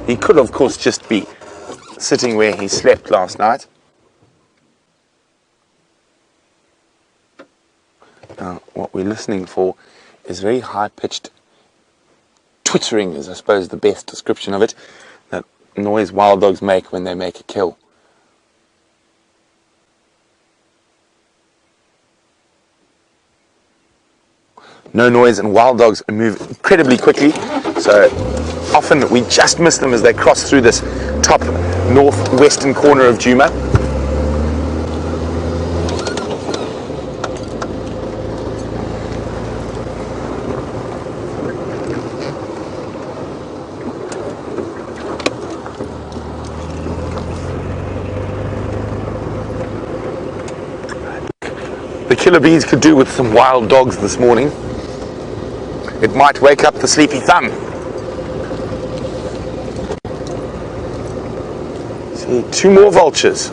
He could, of course, just be sitting where he slept last night. Now, what we're listening for is very high-pitched twittering, is I suppose the best description of it. That noise wild dogs make when they make a kill. No noise, and wild dogs move incredibly quickly, so often we just miss them as they cross through this top northwestern corner of Djuma. The killer bees could do with some wild dogs this morning. It might wake up the sleepy thumb. See, 2 more vultures.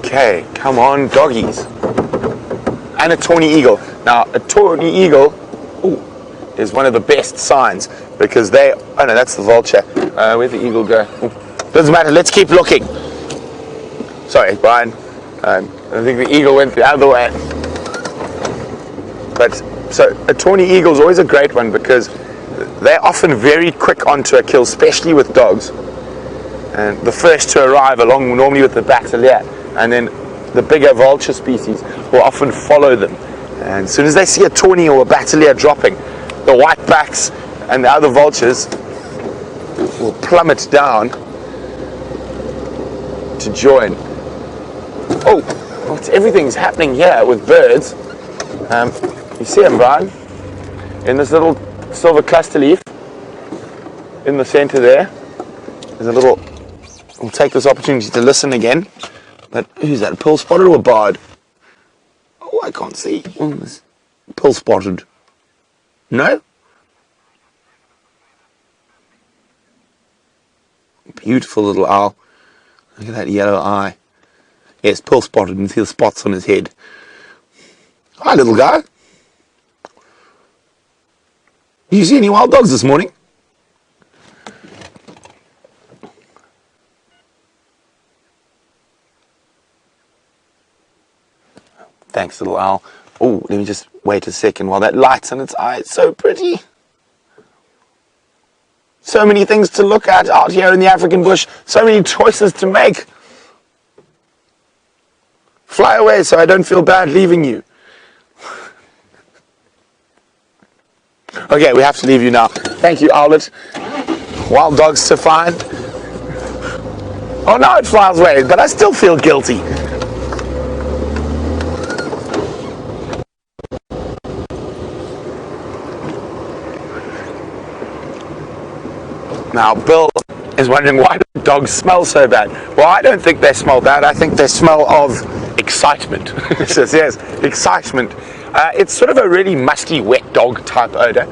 Okay, come on, doggies. And a tawny eagle. Now, a tawny eagle is one of the best signs because they... Oh no, that's the vulture. Where'd the eagle go? Doesn't matter, let's keep looking. Sorry, Brian. I think the eagle went the other way. But, so, a tawny eagle is always a great one because they're often very quick onto a kill, especially with dogs. And the first to arrive along normally with the bateleur, and then the bigger vulture species will often follow them. And as soon as they see a tawny or a bateleur dropping, the white backs and the other vultures will plummet down to join. Oh, everything's happening here with birds. You see them, Brian? In this little silver cluster leaf in the center there. There's a little... We'll take this opportunity to listen again. But who's that? A pearl spotted or a barred? Oh, I can't see. Pearl spotted. No? Beautiful little owl. Look at that yellow eye. Yes, pearl spotted, and see the spots on his head. Hi, little guy. Did you see any wild dogs this morning? Thanks, little owl. Oh, let me just wait a second while that light's in its eye. It's so pretty. So many things to look at out here in the African bush. So many choices to make. Fly away so I don't feel bad leaving you. Okay, we have to leave you now. Thank you, Owlet. Wild dogs to find. Oh, now it flies away, but I still feel guilty. Now, Bill is wondering why do dogs smell so bad? Well, I don't think they smell bad. I think they smell of excitement. It says, yes, excitement. It's sort of a really musty, wet dog type odor.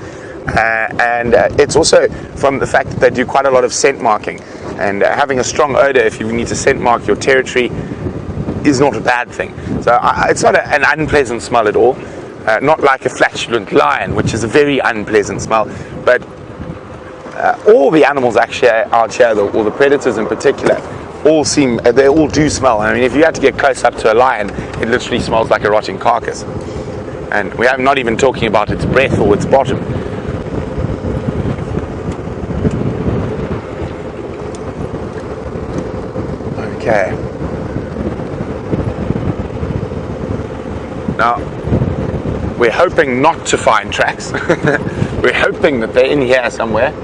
And it's also from the fact that they do quite a lot of scent marking. And having a strong odor, if you need to scent mark your territory, is not a bad thing. So it's not an unpleasant smell at all. Not like a flatulent lion, which is a very unpleasant smell. But all the animals actually out here, or the predators in particular, they all do smell. I mean, if you had to get close up to a lion, it literally smells like a rotting carcass. And we are not even talking about its breath or its bottom. Okay. Now, we're hoping not to find tracks. We're hoping that they're in here somewhere.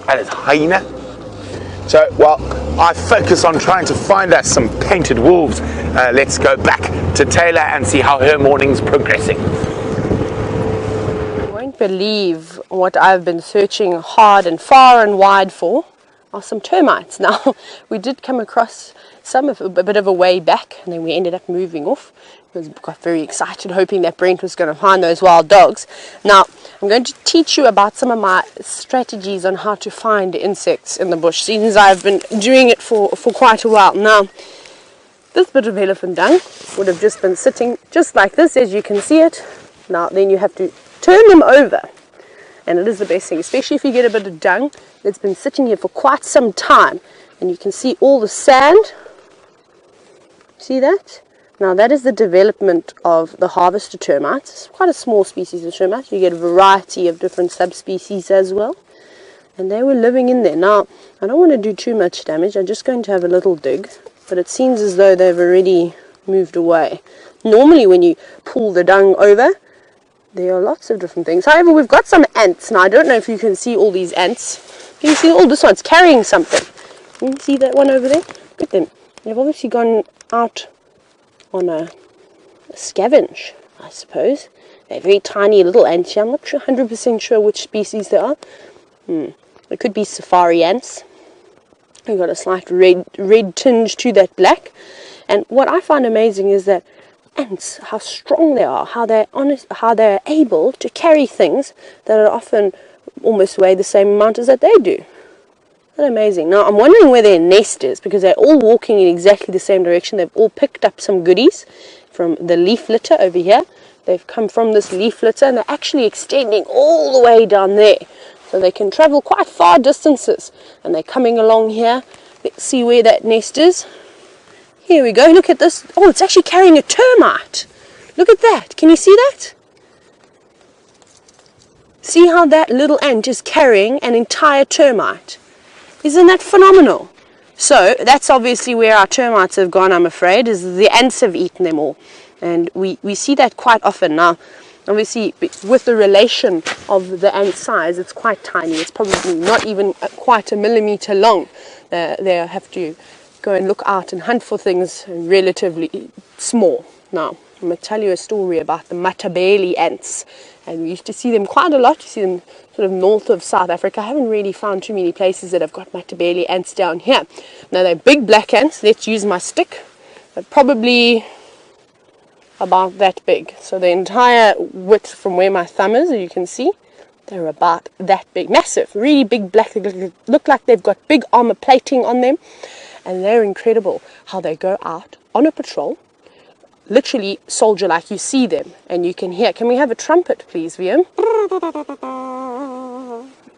That is hyena. So, while I focus on trying to find us some painted wolves, let's go back to Tayla and see how her morning's progressing. You won't believe what I've been searching hard and far and wide for are some termites. Now, we did come across some a bit of a way back, and then we ended up moving off got very excited hoping that Brent was going to find those wild dogs. Now, I'm going to teach you about some of my strategies on how to find insects in the bush, since I've been doing it for quite a while. Now, this bit of elephant dung would have just been sitting just like this, as you can see it. Now, then you have to turn them over. And it is the best thing, especially if you get a bit of dung that's been sitting here for quite some time. And you can see all the sand. See that? Now that is the development of the harvester termites. It's quite a small species of termites. You get a variety of different subspecies as well. And they were living in there. Now, I don't want to do too much damage. I'm just going to have a little dig. But it seems as though they've already moved away. Normally when you pull the dung over, there are lots of different things. However, we've got some ants. Now, I don't know if you can see all these ants. Can you see all this one's carrying something? Can you see that one over there? Look at them. They've obviously gone out on a scavenge, I suppose. They're very tiny little ants. I'm not 100% sure which species they are. They could be safari ants. They've got a slight red tinge to that black. And what I find amazing is that ants, how strong they are, how they're able to carry things that are often almost weigh the same amount as that they do. That's amazing. Now, I'm wondering where their nest is, because they're all walking in exactly the same direction. They've all picked up some goodies from the leaf litter over here. They've come from this leaf litter, and they're actually extending all the way down there. So they can travel quite far distances. And they're coming along here. Let's see where that nest is. Here we go. Look at this. Oh, it's actually carrying a termite. Look at that. Can you see that? See how that little ant is carrying an entire termite. Isn't that phenomenal? So that's obviously where our termites have gone, I'm afraid, is the ants have eaten them all. And we see that quite often now. Obviously, with the relation of the ant size, it's quite tiny. It's probably not even quite a millimeter long. They have to go and look out and hunt for things relatively small. Now, I'm going to tell you a story about the Matabele ants. And we used to see them quite a lot. You see them sort of north of South Africa. I haven't really found too many places that have got Matabele ants down here. Now, they're big black ants. Let's use my stick. They're probably about that big. So the entire width from where my thumb is, as you can see, they're about that big. Massive, really big black. They look like they've got big armor plating on them. And they're incredible how they go out on a patrol, literally soldier like. You see them and you can hear. Can we have a trumpet, please, VM?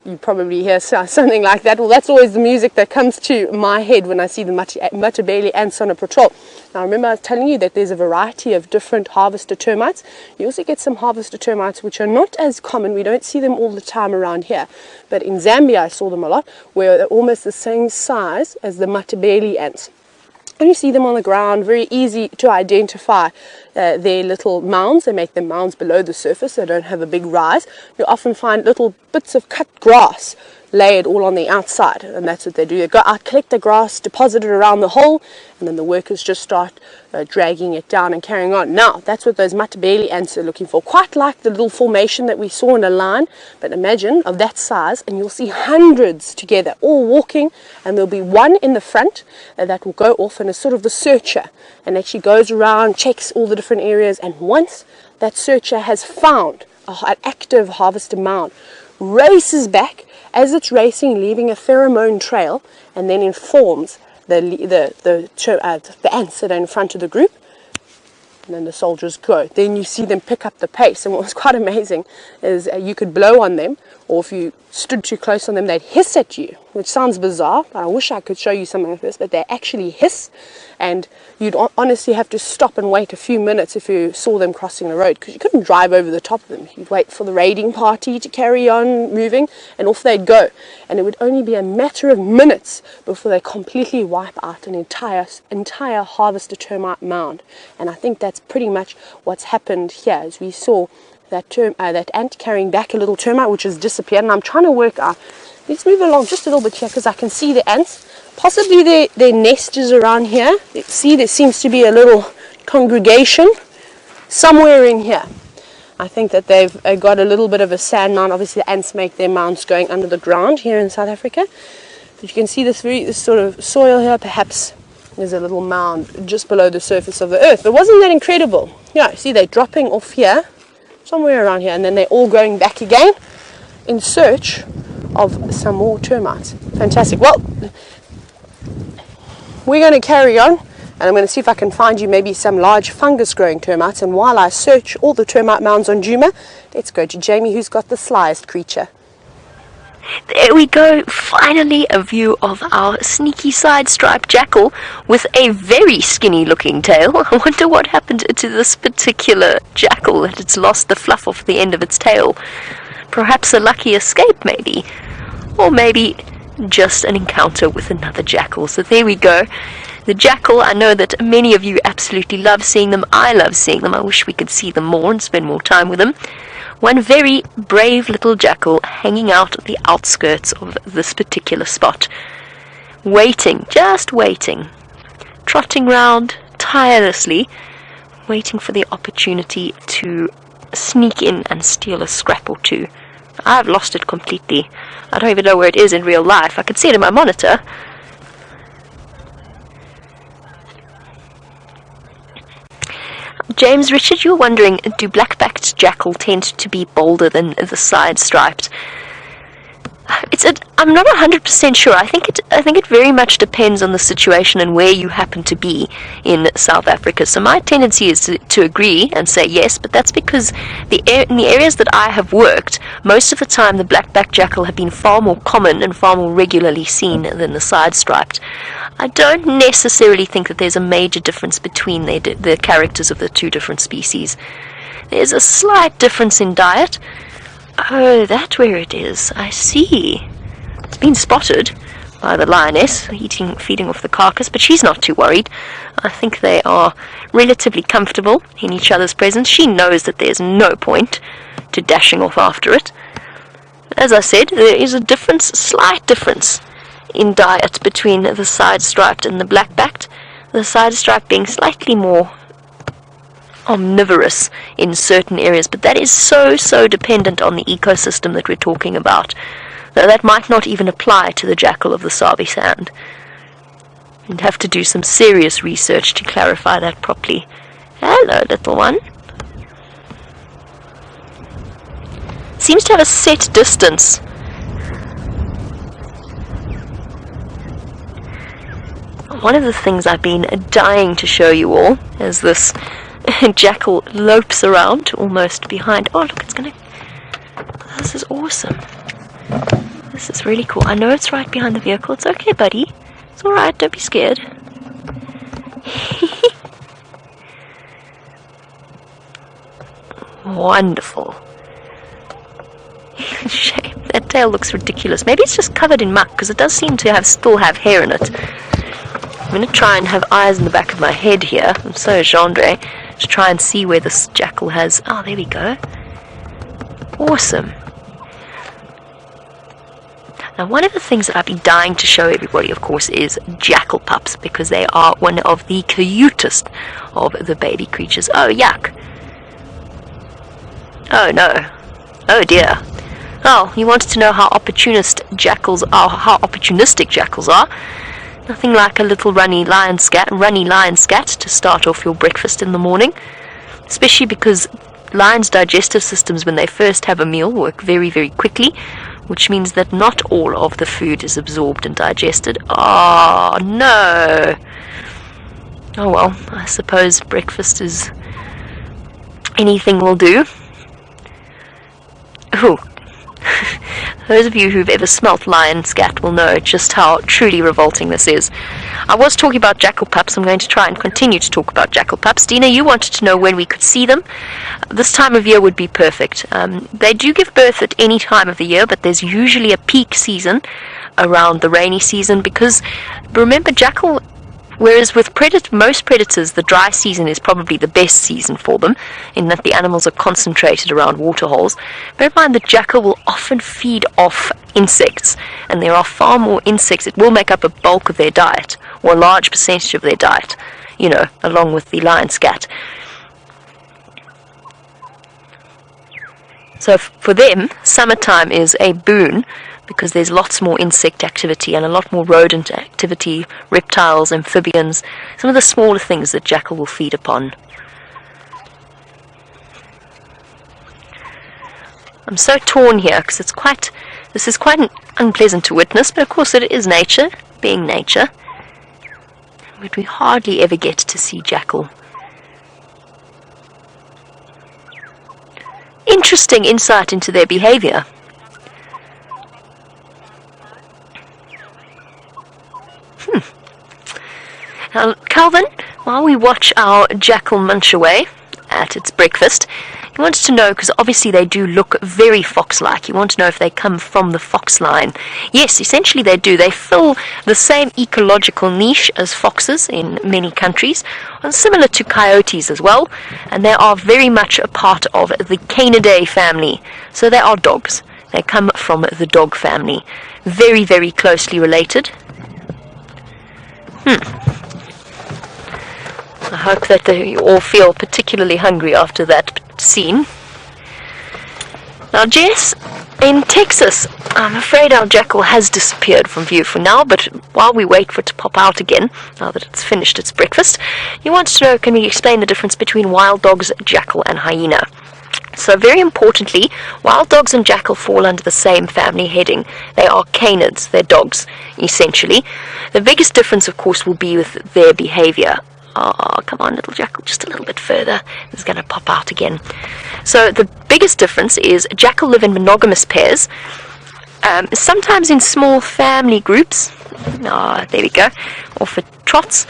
You probably hear something like that. Well, that's always the music that comes to my head when I see the Matabele ants on a patrol. Now, remember I was telling you that there's a variety of different harvester termites. You also get some harvester termites which are not as common. We don't see them all the time around here. But in Zambia, I saw them a lot, where they're almost the same size as the Matabele ants. And you see them on the ground, very easy to identify their little mounds. They make them mounds below the surface. They don't have a big rise. You often find little bits of cut grass laid all on the outside, and that's what they do. They go out, collect the grass, deposit it around the hole, and then the workers just start dragging it down and carrying on. Now, that's what those Matabele ants are looking for. Quite like the little formation that we saw in a line, but imagine of that size, and you'll see hundreds together, all walking, and there'll be one in the front that will go off and is sort of the searcher, and actually goes around, checks all the different areas, and once that searcher has found an active harvester mound, races back. As it's racing, leaving a pheromone trail, and then informs the ants that are in front of the group, and then the soldiers go. Then you see them pick up the pace, and what was quite amazing is you could blow on them, or if you stood too close on them, they'd hiss at you, which sounds bizarre. I wish I could show you something like this, but they actually hiss, and you'd honestly have to stop and wait a few minutes if you saw them crossing the road, because you couldn't drive over the top of them. You'd wait for the raiding party to carry on moving, and off they'd go. And it would only be a matter of minutes before they completely wipe out an entire harvester termite mound. And I think that's pretty much what's happened here, as we saw that ant carrying back a little termite which has disappeared. And I'm trying to work out, let's move along just a little bit here, because I can see the ants. Possibly their nest is around here. See, there seems to be a little congregation somewhere in here. I think that they've got a little bit of a sand mound. Obviously the ants make their mounds going under the ground here in South Africa. But you can see this sort of soil here. Perhaps There's a little mound just below the surface of the earth. But wasn't that incredible? Yeah, see, they're dropping off here, somewhere around here, and then they're all going back again in search of some more termites. Fantastic. Well, we're going to carry on, and I'm going to see if I can find you maybe some large fungus-growing termites. And while I search all the termite mounds on Djuma, let's go to Jamie, who's got the slyest creature. There we go, finally a view of our sneaky side-striped jackal with a very skinny looking tail. I wonder what happened to this particular jackal, that it's lost the fluff off the end of its tail. Perhaps a lucky escape maybe, or maybe just an encounter with another jackal. So there we go. The jackal, I know that many of you absolutely love seeing them. I love seeing them. I wish we could see them more and spend more time with them. One very brave little jackal hanging out at the outskirts of this particular spot. Waiting, just waiting. Trotting round tirelessly, waiting for the opportunity to sneak in and steal a scrap or two. I've lost it completely. I don't even know where it is in real life. I could see it in my monitor. James Richard, you're wondering, do black-backed jackal tend to be bolder than the side-striped? I'm not 100% sure. I think it very much depends on the situation and where you happen to be in South Africa. So my tendency is to agree and say yes, but that's because in the areas that I have worked, most of the time the black-backed jackal have been far more common and far more regularly seen than the side-striped. I don't necessarily think that there's a major difference between the characters of the two different species. There's a slight difference in diet. Oh, that's where it is. I see. It's been spotted by the lioness, feeding off the carcass, but she's not too worried. I think they are relatively comfortable in each other's presence. She knows that there's no point to dashing off after it. As I said, there is a difference, slight difference, in diet between the side-striped and the black-backed. The side-striped being slightly more omnivorous in certain areas, but that is so dependent on the ecosystem that we're talking about. Though that might not even apply to the jackal of the Sabi Sand. You'd have to do some serious research to clarify that properly. Hello, little one. Seems to have a set distance. One of the things I've been dying to show you all is this jackal lopes around almost behind. Oh, look, it's gonna. This is awesome. This is really cool. I know it's right behind the vehicle. It's okay, buddy. It's alright, don't be scared. Wonderful. Shame. That tail looks ridiculous. Maybe it's just covered in muck, because it does seem to still have hair in it. I'm going to try and have eyes in the back of my head here. I'm so genre. To try and see where this jackal has... Oh, there we go. Awesome. Now, one of the things that I've been dying to show everybody, of course, is jackal pups, because they are one of the cutest of the baby creatures. Oh, yuck. Oh, no. Oh, dear. Oh, you wanted to know how opportunistic jackals are. Nothing like a little runny lion scat to start off your breakfast in the morning. Especially because lions' digestive systems, when they first have a meal, work very, very quickly, which means that not all of the food is absorbed and digested. Oh, no. Oh, well, I suppose breakfast is... anything will do. Ooh. Those of you who've ever smelt lion scat will know just how truly revolting this is. I was talking about jackal pups. I'm going to try and continue to talk about jackal pups. Dina, you wanted to know when we could see them. This time of year would be perfect. They do give birth at any time of the year, but there's usually a peak season around the rainy season, because remember, jackal... Whereas with most predators, the dry season is probably the best season for them, in that the animals are concentrated around waterholes. Bear in mind that jackal will often feed off insects, and there are far more insects. It will make up a bulk of their diet, or a large percentage of their diet, along with the lion scat. So for them, summertime is a boon, because there's lots more insect activity and a lot more rodent activity, reptiles, amphibians, some of the smaller things that Jackal will feed upon. I'm so torn here because this is quite unpleasant to witness, but of course it is nature, being nature. But we hardly ever get to see Jackal. Interesting insight into their behavior. Now, Calvin, while we watch our Jackal munch away at its breakfast, he wants to know, because obviously they do look very fox-like, you want to know if they come from the fox line. Yes, essentially they do. They fill the same ecological niche as foxes in many countries, and similar to coyotes as well, and they are very much a part of the Canidae family. So they are dogs. They come from the dog family. Very, very closely related. I hope that you all feel particularly hungry after that scene. Now, gents, in Texas, I'm afraid our Jackal has disappeared from view for now, but while we wait for it to pop out again, now that it's finished its breakfast, you want to know, can we explain the difference between wild dogs, jackal, and hyena? So very importantly, wild dogs and jackal fall under the same family heading. They are canids, they're dogs, essentially. The biggest difference, of course, will be with their behavior. Oh, come on, little jackal, just a little bit further. It's going to pop out again. So the biggest difference is jackal live in monogamous pairs, sometimes in small family groups. There we go, or for trots.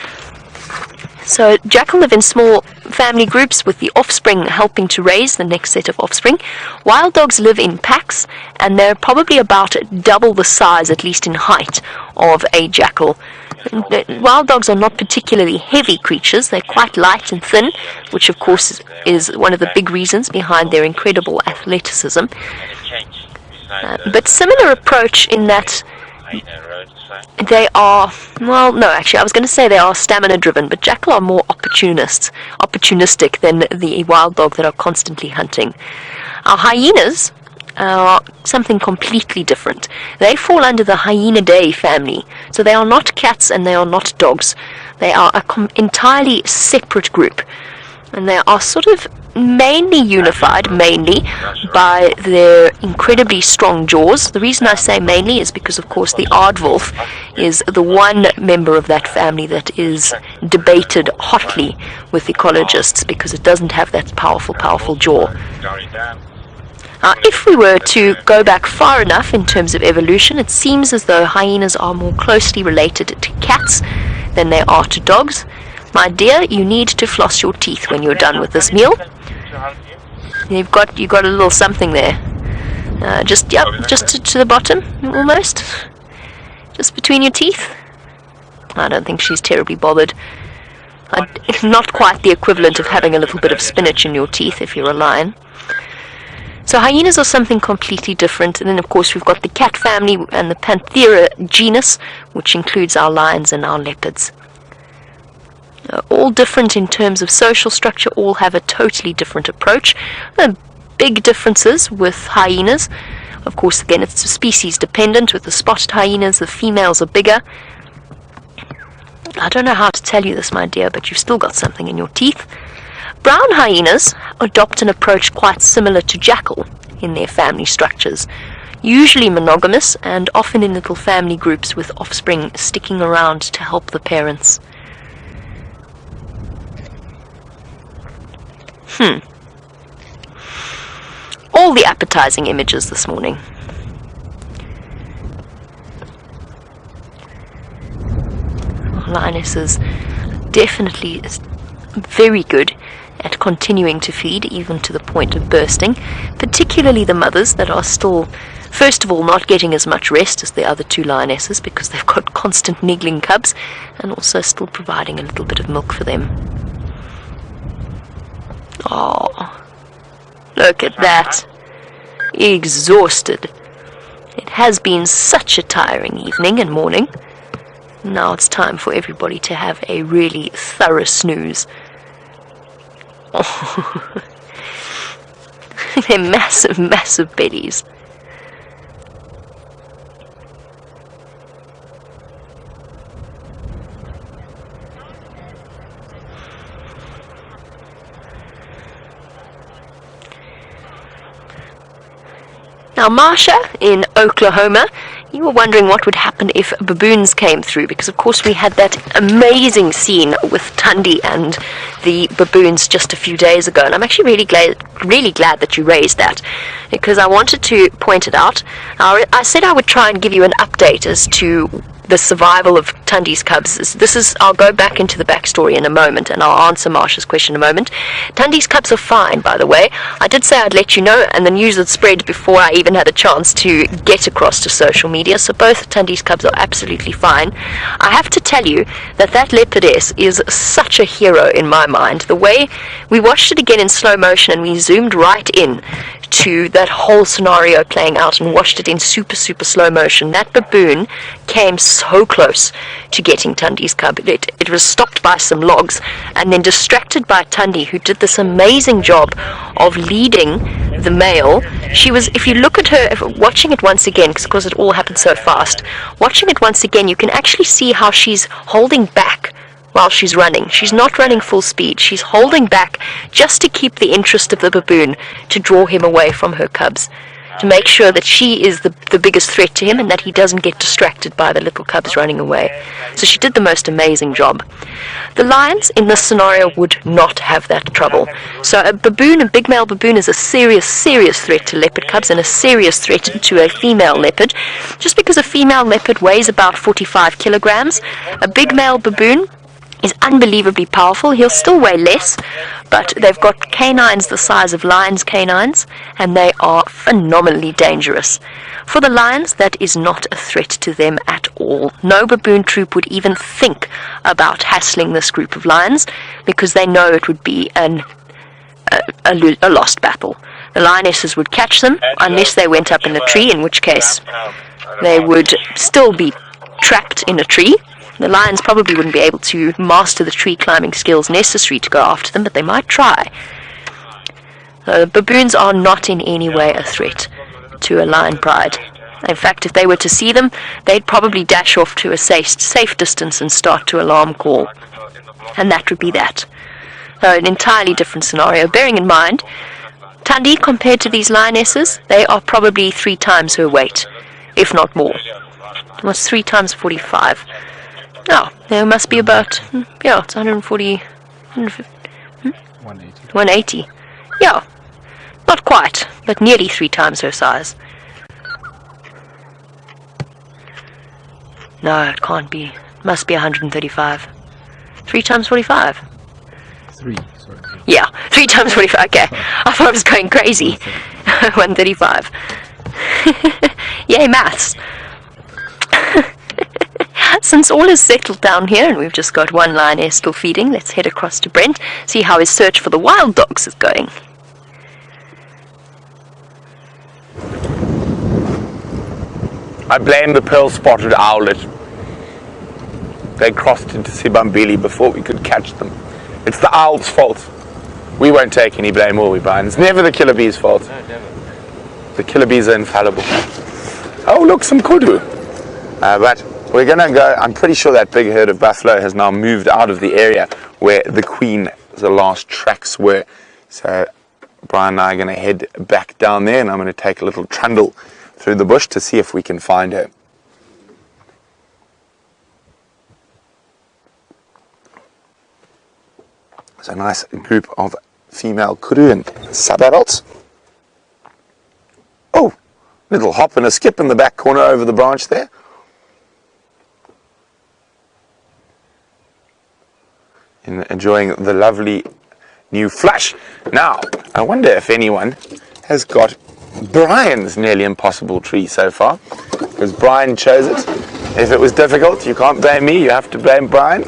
So jackal live in small family groups with the offspring helping to raise the next set of offspring. Wild dogs live in packs, and they're probably about double the size, at least in height, of a jackal. Wild dogs are not particularly heavy creatures. They're quite light and thin, which of course is one of the big reasons behind their incredible athleticism. But similar approach in that they are, well, no, actually I was going to say they are stamina driven, but jackal are more opportunistic than the wild dog that are constantly hunting. Our hyenas are something completely different. They fall under the Hyenidae family, so they are not cats and they are not dogs. They are an entirely separate group, and they are sort of mainly unified, by their incredibly strong jaws. The reason I say mainly is because, of course, the aardwolf is the one member of that family that is debated hotly with ecologists because it doesn't have that powerful jaw. If we were to go back far enough in terms of evolution, it seems as though hyenas are more closely related to cats than they are to dogs. My dear, you need to floss your teeth when you're done with this meal. You've got a little something there. Just to the bottom, almost. Just between your teeth. I don't think she's terribly bothered. Not quite the equivalent of having a little bit of spinach in your teeth if you're a lion. So hyenas are something completely different, and then of course we've got the cat family and the Panthera genus, which includes our lions and our leopards. All different in terms of social structure, all have a totally different approach. The big differences with hyenas, of course again it's species dependent. With the spotted hyenas, the females are bigger. I don't know how to tell you this, my dear, but you've still got something in your teeth. Brown hyenas adopt an approach quite similar to jackal in their family structures, usually monogamous and often in little family groups with offspring sticking around to help the parents. All the appetizing images this morning. Lionesses definitely very good at continuing to feed, even to the point of bursting, particularly the mothers that are still, first of all, not getting as much rest as the other two lionesses because they've got constant niggling cubs, and also still providing a little bit of milk for them. Oh, look at that. Exhausted. It has been such a tiring evening and morning. Now it's time for everybody to have a really thorough snooze. Oh. They're massive bellies. Now, Marsha in Oklahoma, you were wondering what would happen if baboons came through, because of course we had that amazing scene with Tundi and the baboons just a few days ago, and I'm actually really glad that you raised that, because I wanted to point it out. I said I would try and give you an update as to the survival of Tundi's cubs. I'll go back into the backstory in a moment, and I'll answer Marsha's question in a moment. Tundi's cubs are fine, by the way. I did say I'd let you know, and the news had spread before I even had a chance to get across to social media, so both Tundi's cubs are absolutely fine. I have to tell you that leopardess is such a hero in my mind. The way we watched it again in slow motion, and we zoomed right in to that whole scenario playing out and watched it in super slow motion. That baboon came so close to getting Tundi's cub. It was stopped by some logs and then distracted by Tundi, who did this amazing job of leading the male. She was, if you look at her, watching it once again, because it all happened so fast, watching it once again, you can actually see how she's holding back while she's running. She's not running full speed. She's holding back just to keep the interest of the baboon, to draw him away from her cubs, to make sure that she is the biggest threat to him and that he doesn't get distracted by the little cubs running away. So she did the most amazing job. The lions in this scenario would not have that trouble. So a big male baboon is a serious threat to leopard cubs, and a serious threat to a female leopard. Just because a female leopard weighs about 45 kilograms, a big male baboon is unbelievably powerful. He'll still weigh less, but they've got canines the size of lions' canines, and they are phenomenally dangerous. For the lions, that is not a threat to them at all. No baboon troop would even think about hassling this group of lions, because they know it would be a lost battle. The lionesses would catch them unless they went up in a tree, in which case they would still be trapped in a tree. The lions probably wouldn't be able to master the tree climbing skills necessary to go after them, but they might try. Baboons are not in any way a threat to a lion pride. In fact, if they were to see them, they'd probably dash off to a safe distance and start to alarm call. And that would be that. An entirely different scenario. Bearing in mind, Tundi, compared to these lionesses, they are probably 3 times her weight, if not more. What's 3 times 45? Oh, there must be about, it's 140, 180. Yeah, not quite, but nearly 3 times her size. No, it can't be. It must be 135. 3 times 45? 3, sorry. Yeah, 3 times 45, okay. I thought I was going crazy. 135. Yay, maths. Since all is settled down here and we've just got one lioness still feeding, let's head across to Brent, see how his search for the wild dogs is going. I blame the pearl-spotted owlet. They crossed into Sibambili before we could catch them. It's the owl's fault. We won't take any blame, will we, Brian? It's never the killer bee's fault. No, never. The killer bees are infallible. Oh, look, some kudu. But we're going to go, I'm pretty sure that big herd of buffalo has now moved out of the area where the the last tracks were. So Brian and I are going to head back down there, and I'm going to take a little trundle through the bush to see if we can find her. It's a nice group of female kudu and sub-adults. Oh, little hop and a skip in the back corner over the branch there. Enjoying the lovely new flush. Now, I wonder if anyone has got Brian's nearly impossible tree so far, because Brian chose it. If it was difficult, you can't blame me, you have to blame Brian.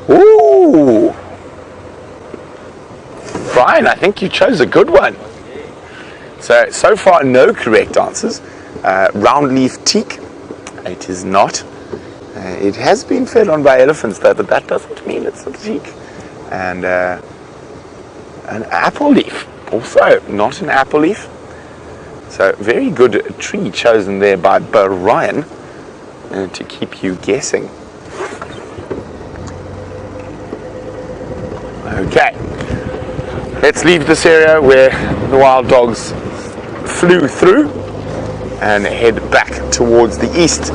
Ooh! Brian, I think you chose a good one. So far, no correct answers. Round leaf teak, it is not. It has been fed on by elephants though, but that doesn't mean it's a teak. And an apple leaf, also not an apple leaf. So very good tree chosen there by Brian to keep you guessing. Okay, let's leave this area where the wild dogs flew through and head back towards the east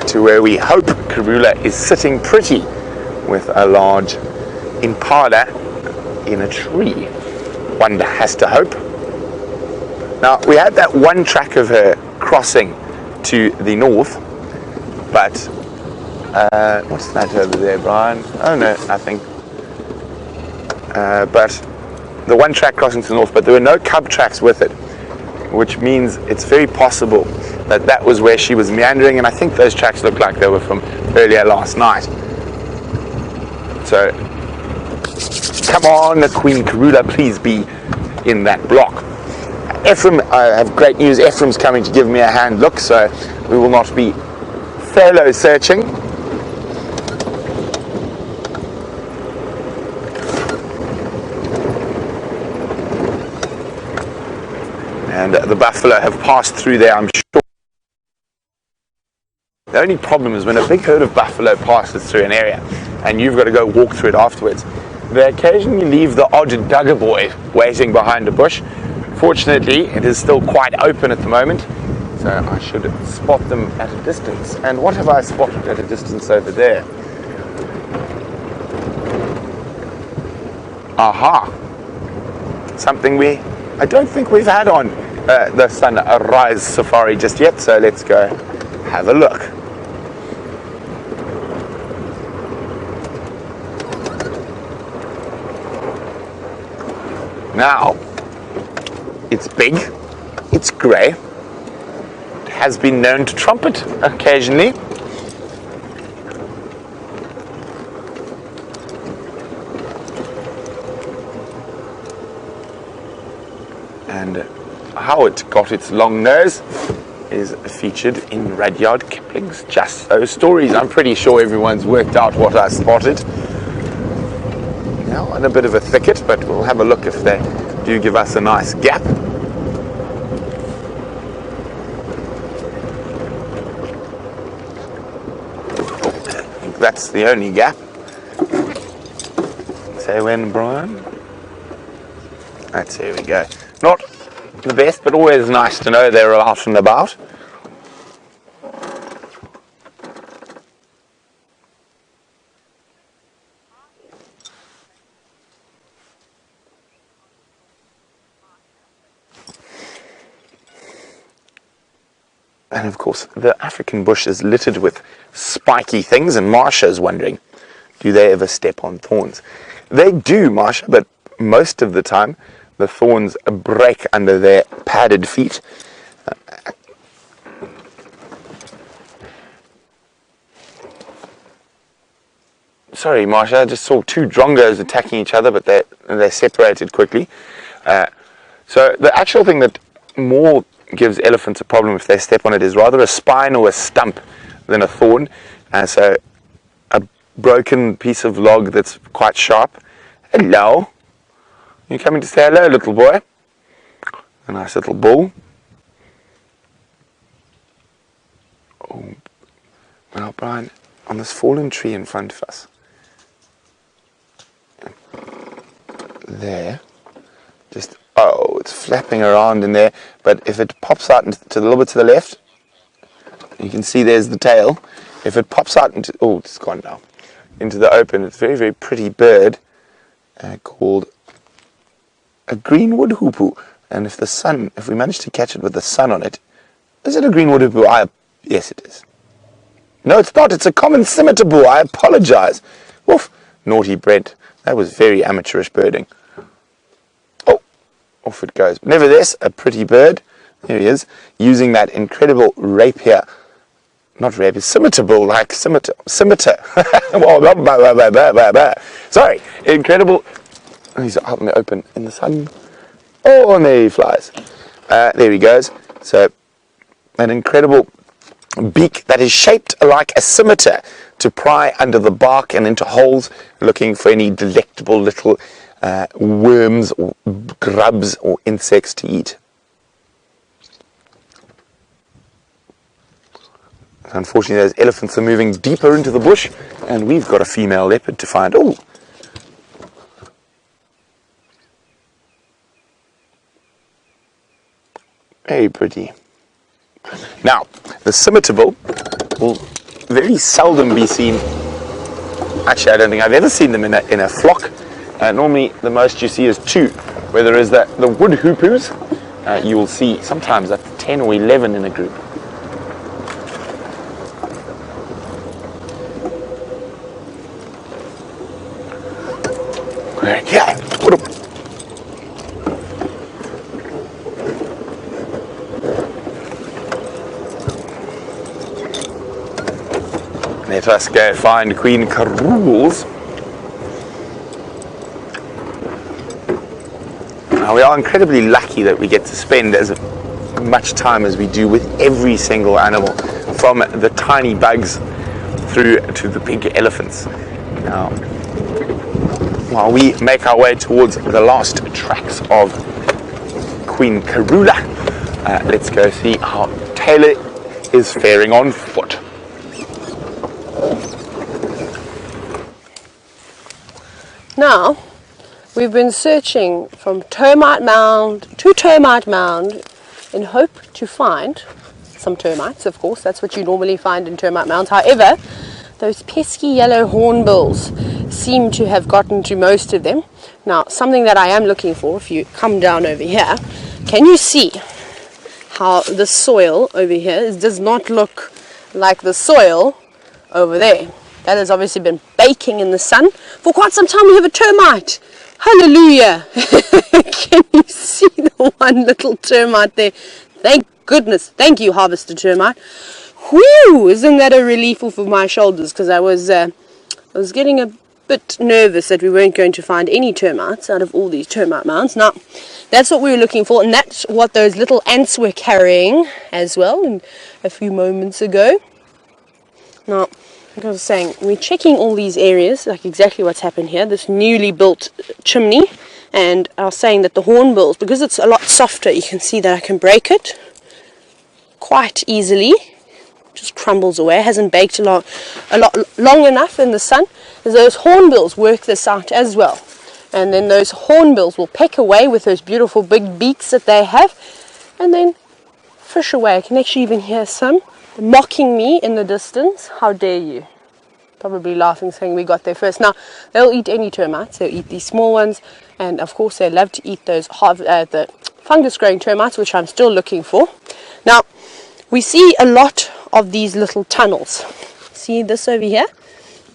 to where we hope Karula is sitting pretty with a large impala in a tree. One has to hope. Now, we had that one track of her crossing to the north, but what's that over there, Brian? Oh no, nothing. But the one track crossing to the north, but there were no cub tracks with it, which means it's very possible that that was where she was meandering, and I think those tracks look like they were from earlier last night. So, come on, Queen Karula, please be in that block. Ephraim, I have great news. Ephraim's coming to give me a hand look, so we will not be solo searching. And the buffalo have passed through there, I'm sure. The only problem is when a big herd of buffalo passes through an area and you've got to go walk through it afterwards, they occasionally leave the odd dugger boy waiting behind a bush. Fortunately, it is still quite open at the moment, so I should spot them at a distance. And what have I spotted at a distance over there? Aha! Something I don't think we've had on the sunrise safari just yet, so let's go have a look. Now, it's big, it's grey, it has been known to trumpet occasionally. And how it got its long nose is featured in Rudyard Kipling's Just So Stories. I'm pretty sure everyone's worked out what I spotted. Now in a bit of a thicket, but we'll have a look if they do give us a nice gap. I think that's the only gap. Say when, Brian? That's, here we go. Not the best, but always nice to know they're out and about. And of course, the African bush is littered with spiky things, and Marsha's wondering, do they ever step on thorns? They do, Marsha, but most of the time, the thorns break under their padded feet. Sorry, Marsha, I just saw two drongos attacking each other, but they separated quickly. So the actual thing that more gives elephants a problem if they step on it is rather a spine or a stump than a thorn. So a broken piece of log that's quite sharp. Hello. You coming to say hello, little boy? A nice little bull. Oh, now, Brian, on this fallen tree in front of us, there, just, oh, it's flapping around in there, but if it pops out to a little bit to the left, you can see there's the tail. If it pops out into, oh, it's gone now, into the open, it's a very, very pretty bird called a greenwood hoopoe. And if we manage to catch it with the sun on it, is it a greenwood hoopoe? Yes, it is. No, it's not. It's a common scimitar bull. I apologize. Woof. Naughty Brent. That was very amateurish birding. Oh, off it goes. Nevertheless, a pretty bird. There he is, using that incredible rapier. Not rapier, scimitar bull, like scimitar. Sorry, incredible. He's out in the open in the sun. Oh, and there he flies. There he goes. So, an incredible beak that is shaped like a scimitar to pry under the bark and into holes, looking for any delectable little worms or grubs or insects to eat. Unfortunately, those elephants are moving deeper into the bush, and we've got a female leopard to find. Oh, Very pretty. Now, the scimitar will very seldom be seen. Actually, I don't think I've ever seen them in a flock. Normally, the most you see is 2. Where there is the wood hoopoes, you will see sometimes up to 10 or 11 in a group. Yeah. Let us go find Queen Kudu's. Now, we are incredibly lucky that we get to spend as much time as we do with every single animal, from the tiny bugs through to the big elephants. Now, while we make our way towards the last tracks of Queen Kudu, let's go see how Tayla is faring on foot. Now, we've been searching from termite mound to termite mound in hope to find some termites, of course. That's what you normally find in termite mounds. However, those pesky yellow hornbills seem to have gotten to most of them. Now, something that I am looking for, if you come down over here, can you see how the soil over here does not look like the soil over there? That has obviously been baking in the sun for quite some time. We have a termite. Hallelujah. Can you see the one little termite there? Thank goodness. Thank you, harvester termite. Whew, isn't that a relief off of my shoulders? Because I was getting a bit nervous that we weren't going to find any termites out of all these termite mounds. Now, that's what we were looking for, and that's what those little ants were carrying as well a few moments ago. Now, like I was saying, we're checking all these areas, like exactly what's happened here, this newly built chimney, and I was saying that the hornbills, because it's a lot softer, you can see that I can break it quite easily. Just crumbles away, hasn't baked a lot long enough in the sun. As those hornbills work this out as well, and then those hornbills will peck away with those beautiful big beaks that they have, and then fish away. I can actually even hear some mocking me in the distance. How dare you? Probably laughing, saying we got there first. Now, they'll eat any termites. They'll eat these small ones, and of course they love to eat those the fungus growing termites, which I'm still looking for. Now, we see a lot of these little tunnels. See this over here?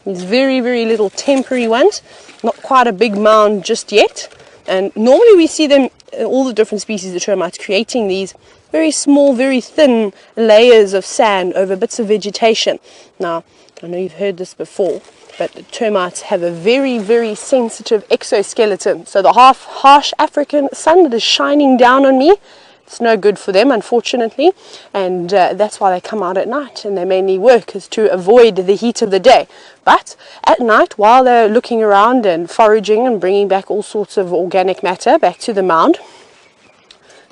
These very, very little temporary ones. Not quite a big mound just yet. And normally we see them, all the different species of termites, creating these very small, very thin layers of sand over bits of vegetation. Now, I know you've heard this before, but termites have a very, very sensitive exoskeleton. So the harsh African sun that is shining down on me, it's no good for them, unfortunately, and that's why they come out at night, and they mainly work is to avoid the heat of the day. But at night, while they're looking around and foraging and bringing back all sorts of organic matter back to the mound,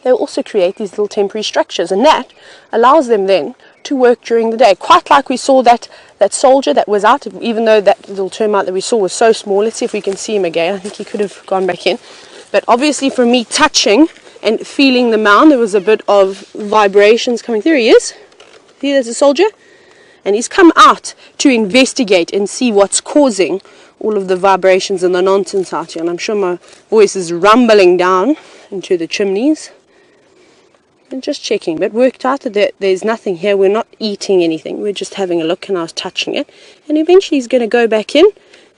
they'll also create these little temporary structures, and that allows them then to work during the day. Quite like we saw that soldier that was out, even though that little termite that we saw was so small. Let's see if we can see him again. I think he could have gone back in. But obviously from me touching and feeling the mound, there was a bit of vibrations coming through. He is. See, there's a soldier. And he's come out to investigate and see what's causing all of the vibrations and the nonsense out here. And I'm sure my voice is rumbling down into the chimneys. And just checking, but worked out that there's nothing here. We're not eating anything. We're just having a look, and I was touching it. And eventually he's going to go back in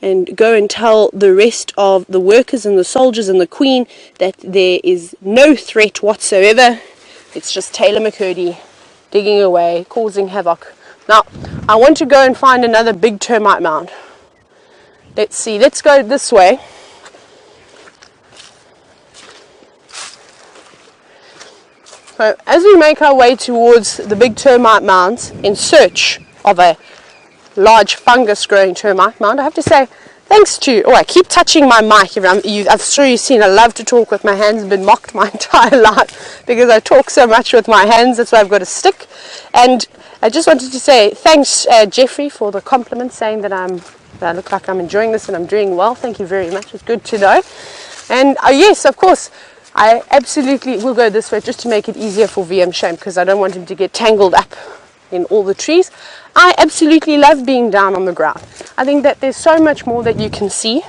and go and tell the rest of the workers and the soldiers and the queen that there is no threat whatsoever. It's just Tayla McCurdy digging away, causing havoc. Now, I want to go and find another big termite mound. Let's see. Let's go this way. So, as we make our way towards the big termite mounds in search of a large fungus growing termite mound, I have to say thanks to, I keep touching my mic. I'm sure you've seen I love to talk with my hands. I've been mocked my entire life because I talk so much with my hands. That's why I've got a stick. And I just wanted to say thanks, Jeffrey, for the compliment, saying that I look like I'm enjoying this and I'm doing well. Thank you very much. It's good to know. And yes, of course, I absolutely will go this way just to make it easier for VM Shame, because I don't want him to get tangled up in all the trees. I absolutely love being down on the ground. I think that there's so much more that you can see,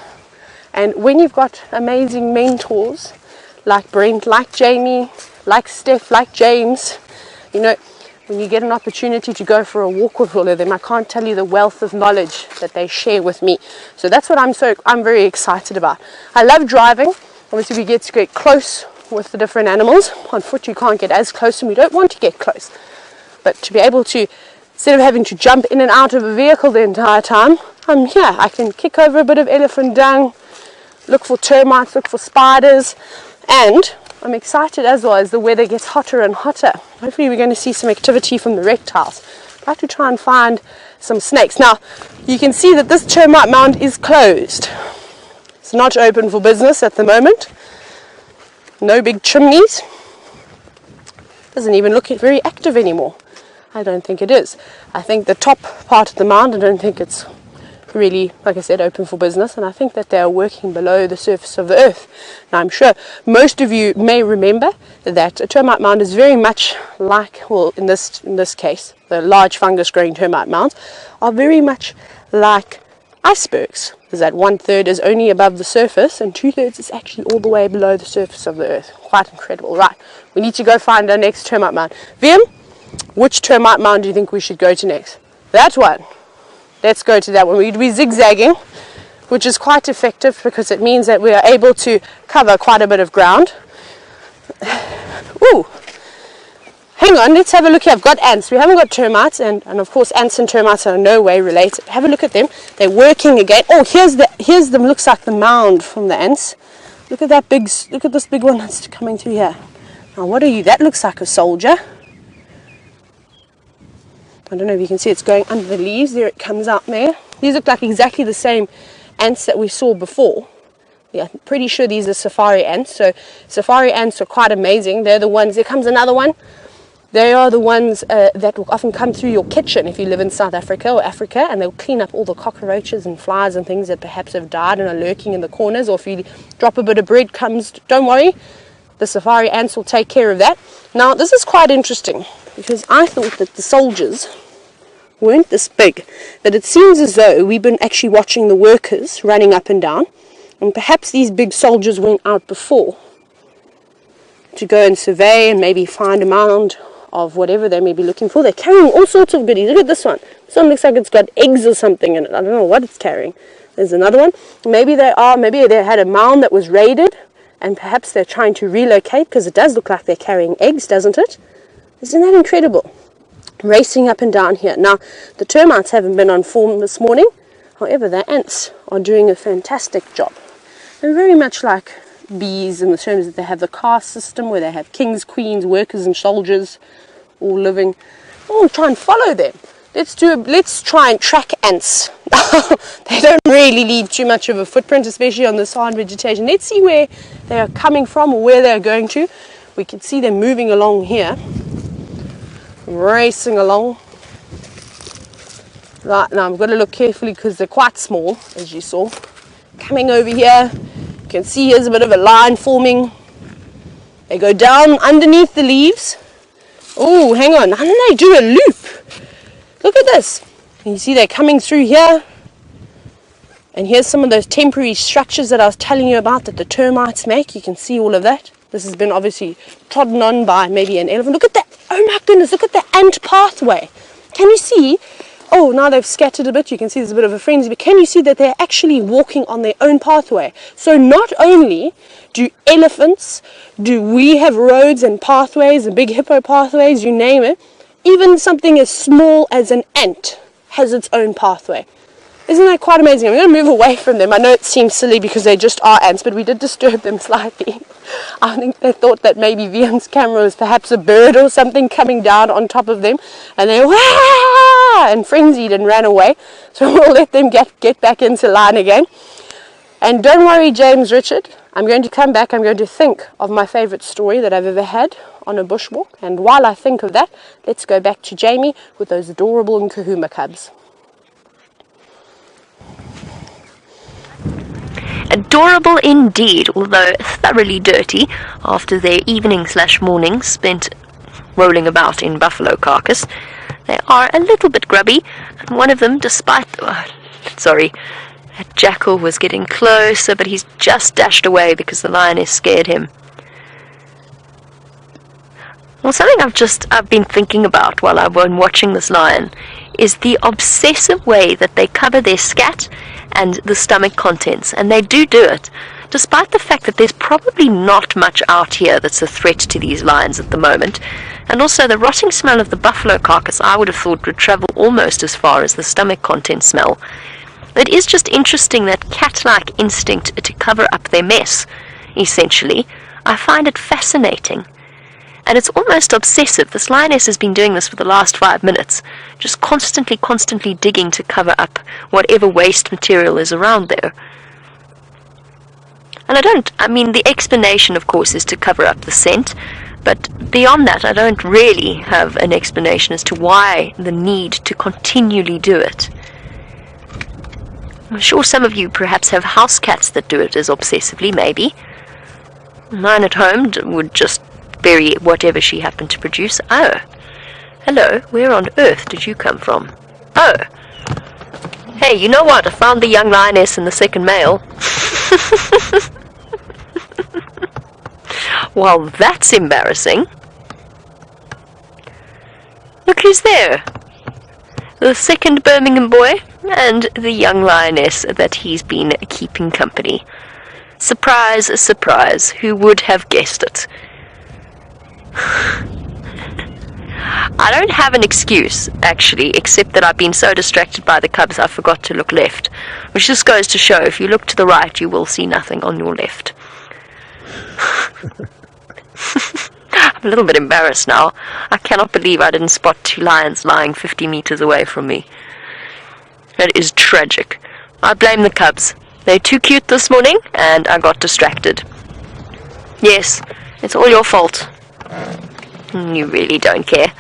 and when you've got amazing mentors like Brent, like Jamie, like Steph, like James, you know, when you get an opportunity to go for a walk with all of them, I can't tell you the wealth of knowledge that they share with me. So that's what I'm very excited about. I love driving. Obviously we get to get close with the different animals. On foot you can't get as close, and we don't want to get close. But to be able to, instead of having to jump in and out of a vehicle the entire time, I'm here. I can kick over a bit of elephant dung, look for termites, look for spiders, and I'm excited as well as the weather gets hotter and hotter. Hopefully we're going to see some activity from the reptiles. I'd like to try and find some snakes. Now, you can see that this termite mound is closed. It's not open for business at the moment. No big chimneys. Doesn't even look very active anymore. I don't think it is. I think the top part of the mound, I don't think it's really, like I said, open for business, and I think that they are working below the surface of the earth. Now, I'm sure most of you may remember that a termite mound is very much like, well, in this case, the large fungus-growing termite mounds are very much like icebergs. Is that 1/3 is only above the surface and 2/3 is actually all the way below the surface of the earth. Quite incredible. Right, we need to go find our next termite mound. VM, which termite mound do you think we should go to next? That one. Let's go to that one. We'd be zigzagging, which is quite effective because it means that we are able to cover quite a bit of ground. Ooh. Hang on, let's have a look here. I've got ants. We haven't got termites, and of course ants and termites are in no way related. Have a look at them. They're working again. Oh, here's the looks like the mound from the ants. Look at this big one that's coming through here. Now, what are you? That looks like a soldier. I don't know if you can see, it's going under the leaves. There it comes out there. These look like exactly the same ants that we saw before. Yeah, I'm pretty sure these are safari ants. So safari ants are quite amazing. They're the ones, there comes another one. They are the ones that will often come through your kitchen if you live in South Africa or Africa, and they'll clean up all the cockroaches and flies and things that perhaps have died and are lurking in the corners. Or if you drop a bit of breadcrumbs, don't worry, the safari ants will take care of that. Now, this is quite interesting because I thought that the soldiers weren't this big, but it seems as though we've been actually watching the workers running up and down, and perhaps these big soldiers went out before to go and survey and maybe find a mound of whatever they may be looking for. They're carrying all sorts of goodies. Look at this one. This one looks like it's got eggs or something in it. I don't know what it's carrying. There's another one. Maybe they had a mound that was raided, and perhaps they're trying to relocate, because it does look like they're carrying eggs, doesn't it? Isn't that incredible? Racing up and down here. Now, the termites haven't been on form this morning. However, the ants are doing a fantastic job. They're very much like bees in the terms that they have the caste system where they have kings, queens, workers and soldiers all living. Oh, try and follow them. Let's try and track ants. They don't really leave too much of a footprint, especially on this hard vegetation. Let's see where they are coming from or where they are going to. We can see them moving along here, racing along. Right, now I've got to look carefully because they're quite small, as you saw. Coming over here, you can see here's a bit of a line forming. They go down underneath the leaves. Oh, hang on, how do they do a loop? Look at this. You see they're coming through here. And here's some of those temporary structures that I was telling you about that the termites make. You can see all of that. This has been obviously trodden on by maybe an elephant. Look at that. Oh my goodness, look at the ant pathway. Can you see? Oh, now they've scattered a bit. You can see there's a bit of a frenzy. But can you see that they're actually walking on their own pathway? So not only do elephants, do we have roads and pathways and big hippo pathways, you name it, even something as small as an ant has its own pathway. Isn't that quite amazing? I'm going to move away from them. I know it seems silly because they just are ants, but we did disturb them slightly. I think they thought that maybe VM's camera was perhaps a bird or something coming down on top of them, and they wah! And frenzied and ran away. So we'll let them get back into line again. And don't worry, James Richard, I'm going to come back. I'm going to think of my favorite story that I've ever had on a bushwalk. And while I think of that, let's go back to Jamie with those adorable Nkuhuma cubs. Adorable indeed, although thoroughly dirty after their evening/morning spent rolling about in buffalo carcass. They are a little bit grubby, and one of them, despite... that jackal was getting closer, but he's just dashed away because the lioness scared him. Well, something I've been thinking about while I've been watching this lion is the obsessive way that they cover their scat and the stomach contents, and they do it, despite the fact that there's probably not much out here that's a threat to these lions at the moment. And also the rotting smell of the buffalo carcass I would have thought would travel almost as far as the stomach content smell. It is just interesting, that cat-like instinct to cover up their mess, essentially. I find it fascinating. And it's almost obsessive. This lioness has been doing this for the last 5 minutes, just constantly digging to cover up whatever waste material is around there. And the explanation, of course, is to cover up the scent, but beyond that, I don't really have an explanation as to why the need to continually do it. I'm sure some of you perhaps have house cats that do it as obsessively, maybe. Mine at home would just bury whatever she happened to produce. Oh, hello, where on earth did you come from? Oh, hey, you know what? I found the young lioness and the second male. Well, that's embarrassing. Look who's there. The second Birmingham boy and the young lioness that he's been keeping company. Surprise, surprise, who would have guessed it? I don't have an excuse, actually, except that I've been so distracted by the cubs I forgot to look left, which just goes to show if you look to the right you will see nothing on your left. I'm a little bit embarrassed now. I cannot believe I didn't spot 2 lions lying 50 meters away from me. That is tragic. I blame the cubs. They're too cute this morning, and I got distracted. Yes, it's all your fault. You really don't care.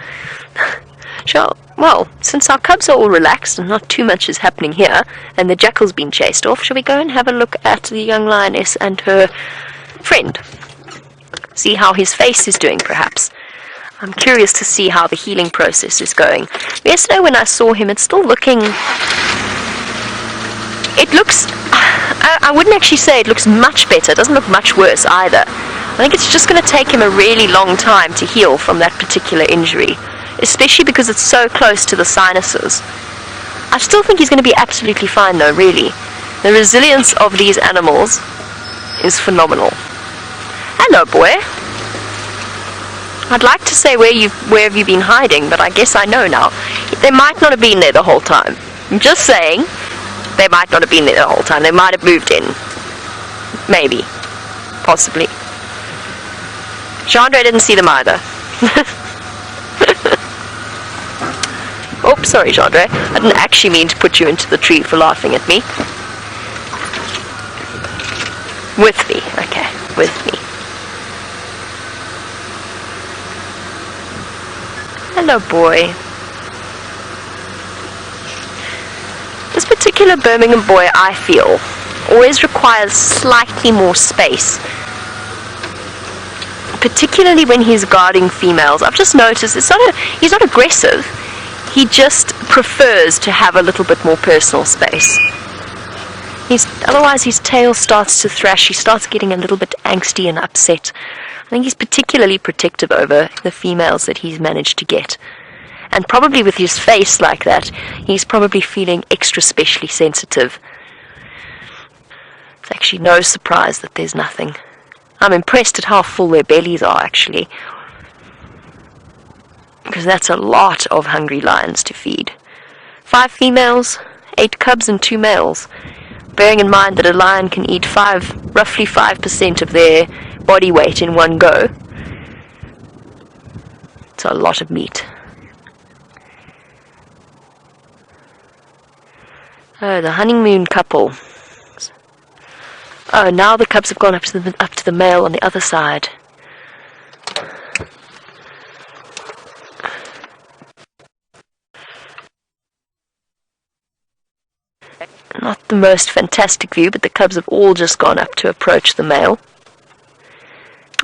Sure, well, since our cubs are all relaxed and not too much is happening here, and the jackal's been chased off, shall we go and have a look at the young lioness and her friend? See how his face is doing, perhaps. I'm curious to see how the healing process is going. Yesterday when I saw him, it's still looking... It looks... I wouldn't actually say it looks much better. It doesn't look much worse either. I think it's just going to take him a really long time to heal from that particular injury, especially because it's so close to the sinuses. I still think he's going to be absolutely fine though, really. The resilience of these animals is phenomenal. Hello, boy. I'd like to say where have you been hiding, but I guess I know now. They might not have been there the whole time. I'm just saying, they might not have been there the whole time. They might have moved in. Maybe. Possibly. Chandra didn't see them either. Oh, sorry, Chandra. I didn't actually mean to put you into the tree for laughing at me. With me. Okay, with me. Hello, boy. This particular Birmingham boy, I feel, always requires slightly more space. Particularly when he's guarding females. I've just noticed he's not aggressive. He just prefers to have a little bit more personal space. Otherwise his tail starts to thrash. He starts getting a little bit angsty and upset. I think he's particularly protective over the females that he's managed to get. And probably with his face like that, he's probably feeling extra specially sensitive. It's actually no surprise that there's nothing. I'm impressed at how full their bellies are, actually. Because that's a lot of hungry lions to feed. 5 females, 8 cubs and 2 males. Bearing in mind that a lion can eat roughly 5% of their body weight in one go. It's a lot of meat. Oh, the honeymoon couple. Oh, now the cubs have gone up to the male on the other side. Not the most fantastic view, but the cubs have all just gone up to approach the male.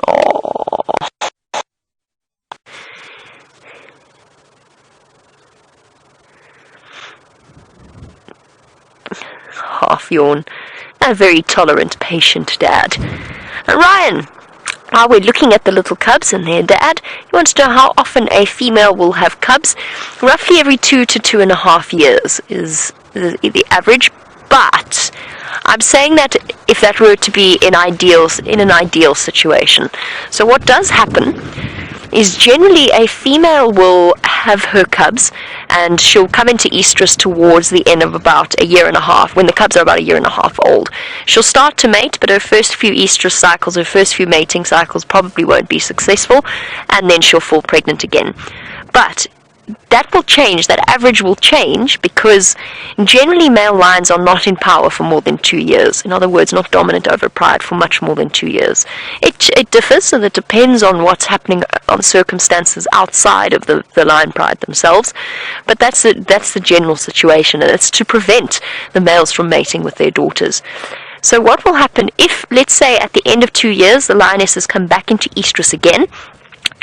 Oh. Half yawn. A very tolerant, patient dad. And Ryan, while we're looking at the little cubs and their dad, he wants to know how often a female will have cubs. Roughly every 2 to 2.5 years is the average, but I'm saying that if that were to be in an ideal situation. So what does happen is generally a female will have her cubs and she'll come into estrus towards the end of about 1.5 years, when the cubs are about 1.5 years old. She'll start to mate, but her first few estrus cycles, her first few mating cycles probably won't be successful, and then she'll fall pregnant again. But that will change, that average will change, because generally male lions are not in power for more than 2 years. In other words, not dominant over pride for much more than 2 years. It differs, and it depends on what's happening, on circumstances outside of the lion pride themselves. But that's the general situation, and it's to prevent the males from mating with their daughters. So what will happen if, let's say, at the end of 2 years, the lionesses come back into estrus again,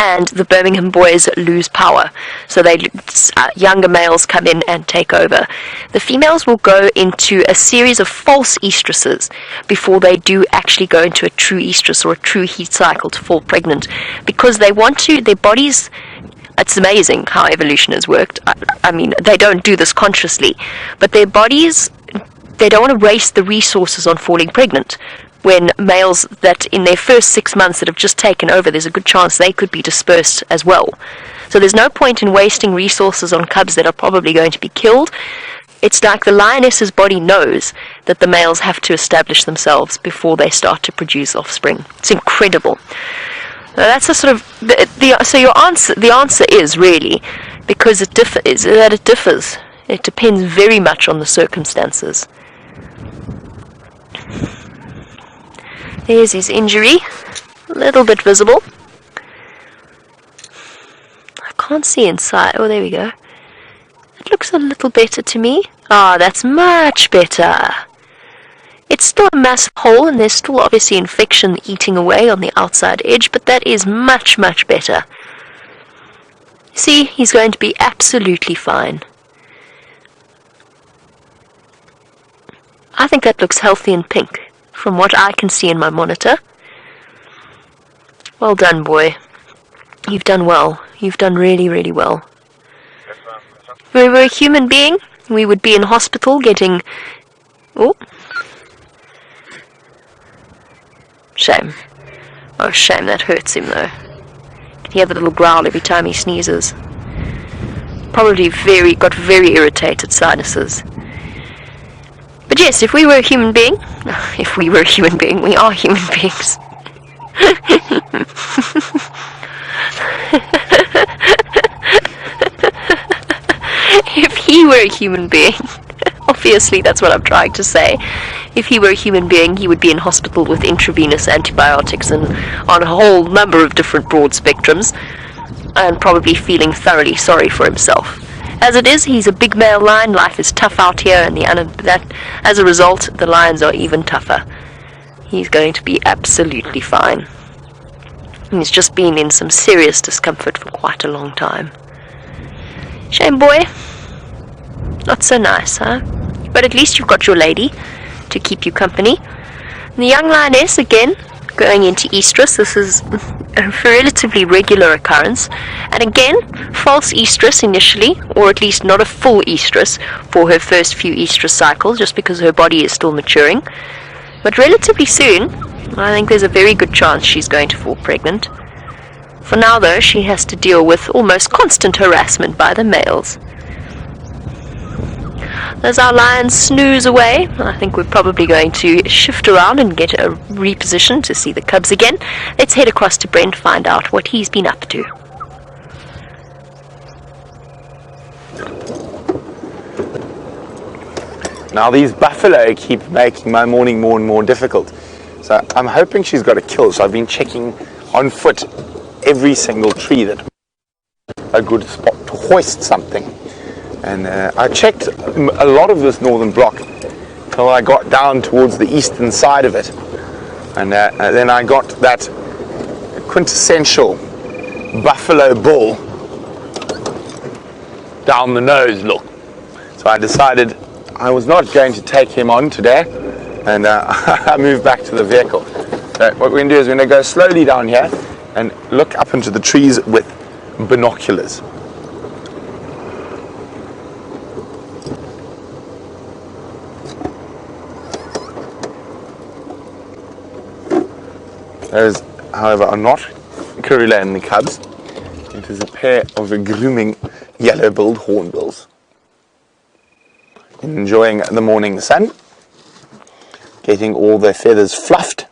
and the Birmingham boys lose power, so younger males come in and take over. The females will go into a series of false estruses before they do actually go into a true estrus or a true heat cycle to fall pregnant, because they want to, their bodies, it's amazing how evolution has worked. I mean, they don't do this consciously, but their bodies, they don't want to waste the resources on falling pregnant. When males that in their first 6 months that have just taken over, there's a good chance they could be dispersed as well. So there's no point in wasting resources on cubs that are probably going to be killed. It's like the lioness's body knows that the males have to establish themselves before they start to produce offspring. It's incredible. Now that's a sort of the answer is really, because it differs. It depends very much on the circumstances. There's his injury, a little bit visible. I can't see inside. Oh, there we go. It looks a little better to me. Ah, that's much better. It's still a massive hole, and there's still obviously infection eating away on the outside edge, but that is much, much better. See, he's going to be absolutely fine. I think that looks healthy and pink, from what I can see in my monitor. Well done, boy. You've done well. You've done really, really well. If we were a human being, we would be in hospital getting... Oh. Shame. Oh, shame, that hurts him, though. You can hear the little growl every time he sneezes. Probably got very irritated sinuses. But yes, if we were a human being, we are human beings. If he were a human being, obviously that's what I'm trying to say. If he were a human being, he would be in hospital with intravenous antibiotics and on a whole number of different broad spectrums, and probably feeling thoroughly sorry for himself. As it is, he's a big male lion, life is tough out here, and as a result, the lions are even tougher. He's going to be absolutely fine. He's just been in some serious discomfort for quite a long time. Shame, boy. Not so nice, huh? But at least you've got your lady to keep you company. And the young lioness, again, going into estrus. This is a relatively regular occurrence. And again, false estrus initially, or at least not a full estrus for her first few estrus cycles, just because her body is still maturing. But relatively soon, I think there's a very good chance she's going to fall pregnant. For now, though, she has to deal with almost constant harassment by the males. As our lions snooze away, I think we're probably going to shift around and get a reposition to see the cubs again. Let's head across to Brent, find out what he's been up to. Now these buffalo keep making my morning more and more difficult. So I'm hoping she's got a kill. So I've been checking on foot every single tree that a good spot to hoist something. And I checked a lot of this northern block till I got down towards the eastern side of it. And then I got that quintessential buffalo bull down the nose look. So I decided I was not going to take him on today, and I moved back to the vehicle. So what we're going to do is we're going to go slowly down here and look up into the trees with binoculars. Those, however, are not Kurula and the cubs. It is a pair of grooming yellow-billed hornbills, enjoying the morning sun, getting all their feathers fluffed.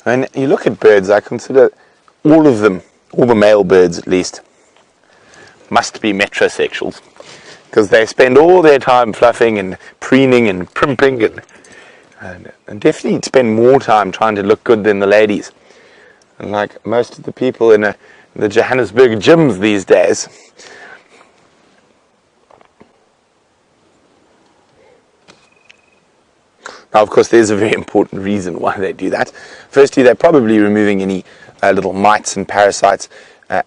When you look at birds, I consider all of them, all the male birds at least, must be metrosexuals, because they spend all their time fluffing and preening and primping and definitely spend more time trying to look good than the ladies. And like most of the people in the Johannesburg gyms these days. Now, of course, there's a very important reason why they do that. Firstly, they're probably removing any little mites and parasites.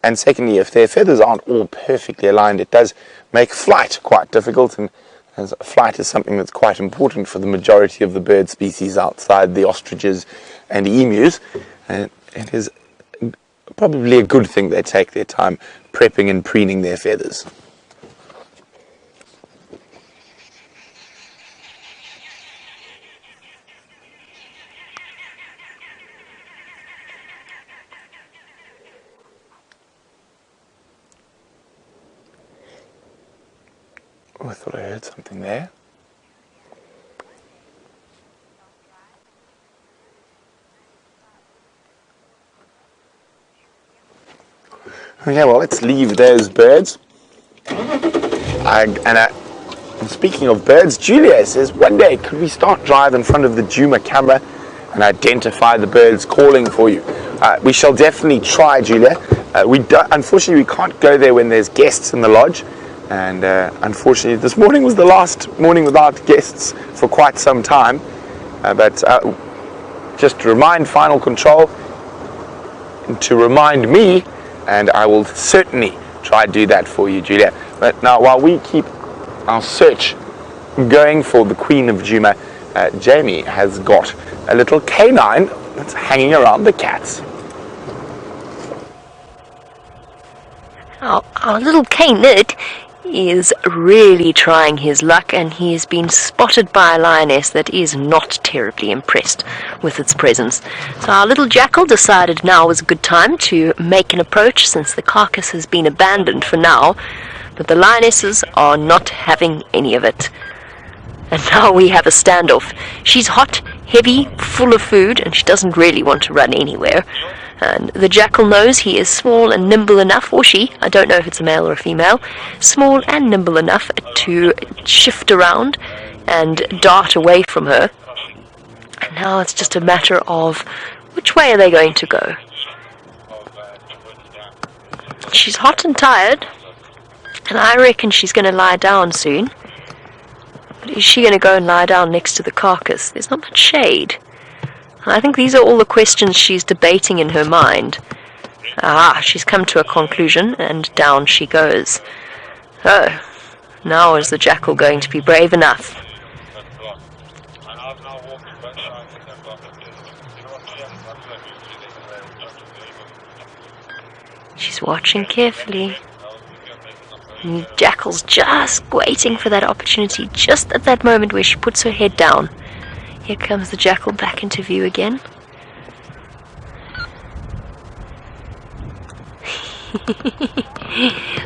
And secondly, if their feathers aren't all perfectly aligned, it does make flight quite difficult. And as flight is something that's quite important for the majority of the bird species outside the ostriches and emus. And it is probably a good thing they take their time prepping and preening their feathers. Oh, I thought I heard something there. Okay, well, let's leave those birds. Speaking of birds, Julia says, one day could we start drive in front of the Djuma camera and identify the birds calling for you? We shall definitely try, Julia. Unfortunately, we can't go there when there's guests in the lodge. And unfortunately, this morning was the last morning without guests for quite some time. But just to remind Final Control, to remind me, and I will certainly try to do that for you, Julia. But now, while we keep our search going for the Queen of Djuma, Jamie has got a little canine that's hanging around the cats. Our little canid is really trying his luck, and he has been spotted by a lioness that is not terribly impressed with its presence. So our little jackal decided now was a good time to make an approach, since the carcass has been abandoned for now, but the lionesses are not having any of it. And now we have a standoff. She's hot, heavy, full of food, and she doesn't really want to run anywhere. And the jackal knows he is small and nimble enough, or she, I don't know if it's a male or a female, small and nimble enough to shift around and dart away from her. And now it's just a matter of which way are they going to go. She's hot and tired, and I reckon she's going to lie down soon. But is she going to go and lie down next to the carcass? There's not much shade. I think these are all the questions she's debating in her mind. She's come to a conclusion, and down she goes. Oh, now is the jackal going to be brave enough? She's watching carefully. And Jackal's just waiting for that opportunity, just at that moment where she puts her head down. Here comes the jackal back into view again.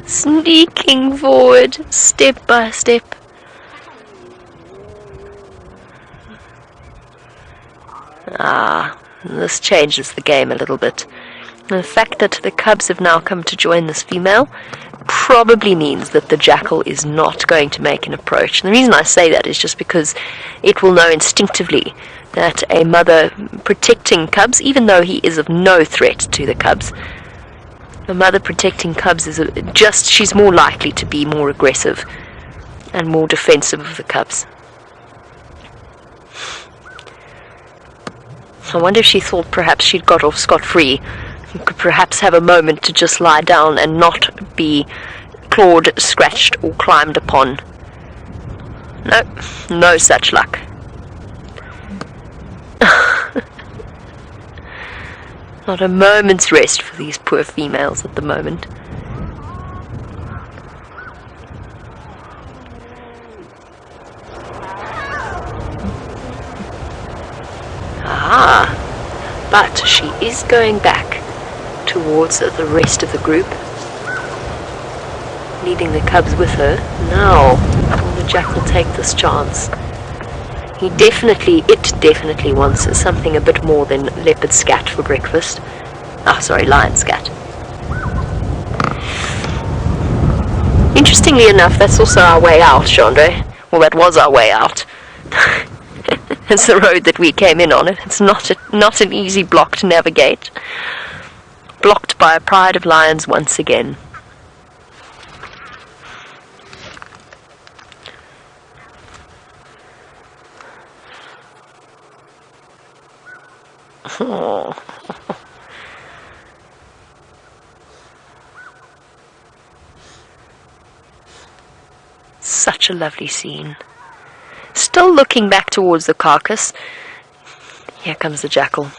Sneaking forward, step by step. This changes the game a little bit. The fact that the cubs have now come to join this female probably means that the jackal is not going to make an approach. And the reason I say that is just because it will know instinctively that a mother protecting cubs, even though he is of no threat to the cubs, a mother protecting cubs is she's more likely to be more aggressive and more defensive of the cubs. I wonder if she thought perhaps she'd got off scot-free. Could perhaps have a moment to just lie down and not be clawed, scratched, or climbed upon. No, no such luck. Not a moment's rest for these poor females at the moment. Ah, but she is going back towards the rest of the group, leading the cubs with her. Now, will the jackal take this chance? It definitely wants something a bit more than leopard scat for breakfast. Lion scat. Interestingly enough, that's also our way out, Chandra. Well, that was our way out. It's the road that we came in on. It's not an easy block to navigate. Blocked by a pride of lions once again. Oh. Such a lovely scene. Still looking back towards the carcass. Here comes the jackal.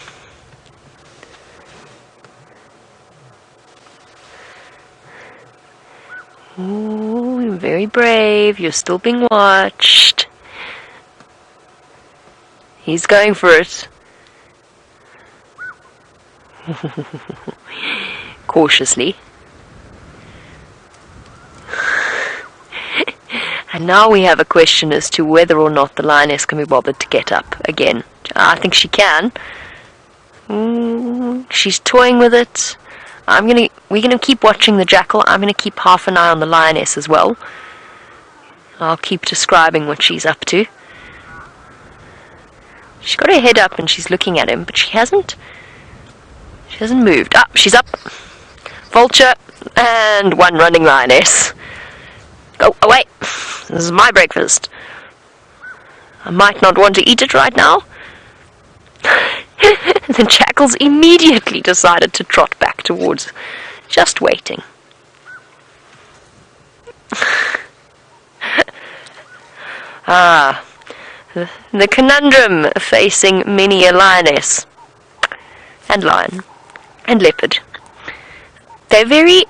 Ooh, you're very brave. You're still being watched. He's going for it. Cautiously. And now we have a question as to whether or not the lioness can be bothered to get up again. I think she can. She's toying with it. We're gonna keep watching the jackal. I'm gonna keep half an eye on the lioness as well. I'll keep describing what she's up to. She's got her head up and she's looking at him, but she hasn't moved. Ah, she's up. Vulture and one running lioness. Go away. This is my breakfast. I might not want to eat it right now. The jackals immediately decided to trot back towards, just waiting. The conundrum facing many a lioness and lion and leopard. They're very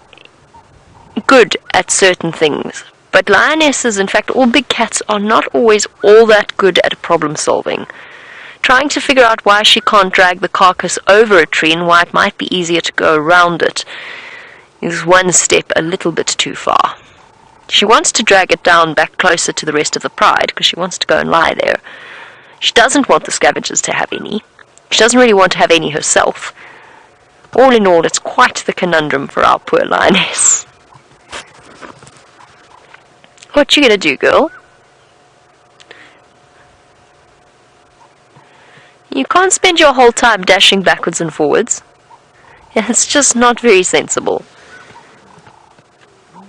good at certain things, but lionesses, in fact all big cats, are not always all that good at problem solving. Trying to figure out why she can't drag the carcass over a tree and why it might be easier to go around it is one step a little bit too far. She wants to drag it down back closer to the rest of the pride because she wants to go and lie there. She doesn't want the scavengers to have any. She doesn't really want to have any herself. All in all, it's quite the conundrum for our poor lioness. What you gonna do, girl? You can't spend your whole time dashing backwards and forwards. It's just not very sensible.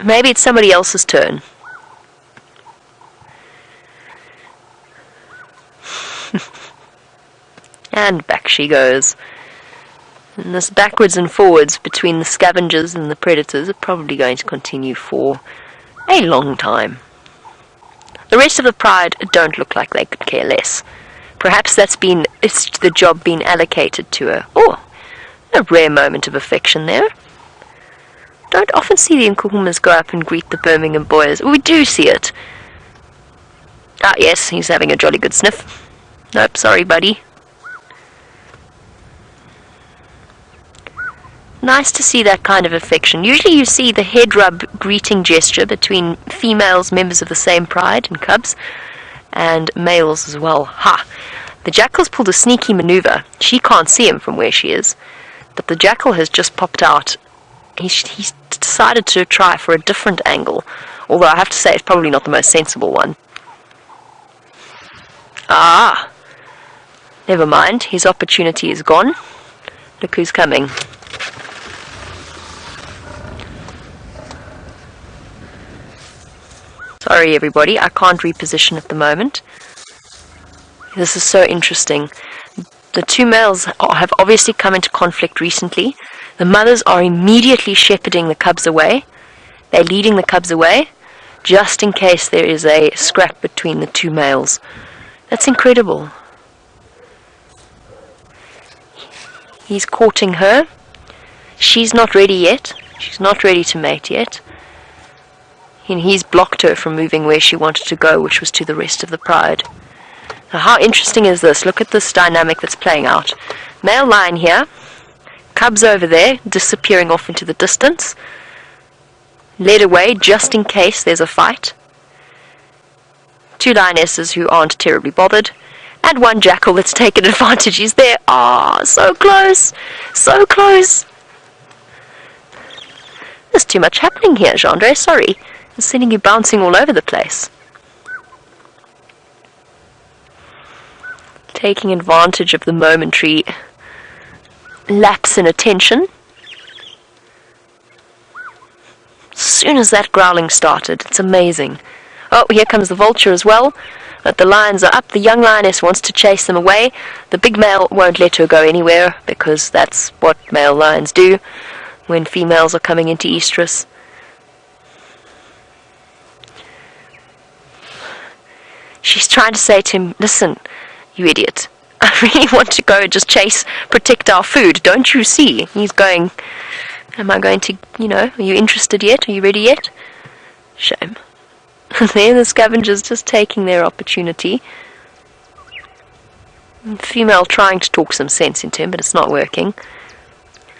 Maybe it's somebody else's turn. And back she goes. And this backwards and forwards between the scavengers and the predators are probably going to continue for a long time. The rest of the pride don't look like they could care less. Perhaps it's the job being allocated to her. Oh, a rare moment of affection there. Don't often see the Nkuhumas go up and greet the Birmingham boys. We do see it. Ah, yes, he's having a jolly good sniff. Nope, sorry, buddy. Nice to see that kind of affection. Usually you see the head rub greeting gesture between females, members of the same pride, and cubs, and males as well. Ha! The jackal's pulled a sneaky maneuver. She can't see him from where she is, but the jackal has just popped out he's decided to try for a different angle. Although I have to say it's probably not the most sensible one. Ah! Never mind, his opportunity is gone. Look who's coming. Sorry everybody, I can't reposition at the moment. This is so interesting. The two males have obviously come into conflict recently. The mothers are immediately shepherding the cubs away. They're leading the cubs away, just in case there is a scrap between the two males. That's incredible. He's courting her. She's not ready yet. She's not ready to mate yet. And he's blocked her from moving where she wanted to go, which was to the rest of the pride. Now, how interesting is this? Look at this dynamic that's playing out. Male lion here, cubs over there, disappearing off into the distance, led away just in case there's a fight. Two lionesses who aren't terribly bothered, and one jackal that's taken advantage. He's there. Ah, so close, so close. There's too much happening here, Gendre. Sorry, I'm sending you bouncing all over the place. Taking advantage of the momentary lapse in attention. As soon as that growling started, it's amazing. Oh, here comes the vulture as well. But the lions are up. The young lioness wants to chase them away. The big male won't let her go anywhere, because that's what male lions do when females are coming into estrus. She's trying to say to him, listen, you idiot, I really want to go just protect our food, don't you see? He's going, am I going to, are you interested yet? Are you ready yet? Shame. There the scavengers just taking their opportunity. The female trying to talk some sense into him, but it's not working.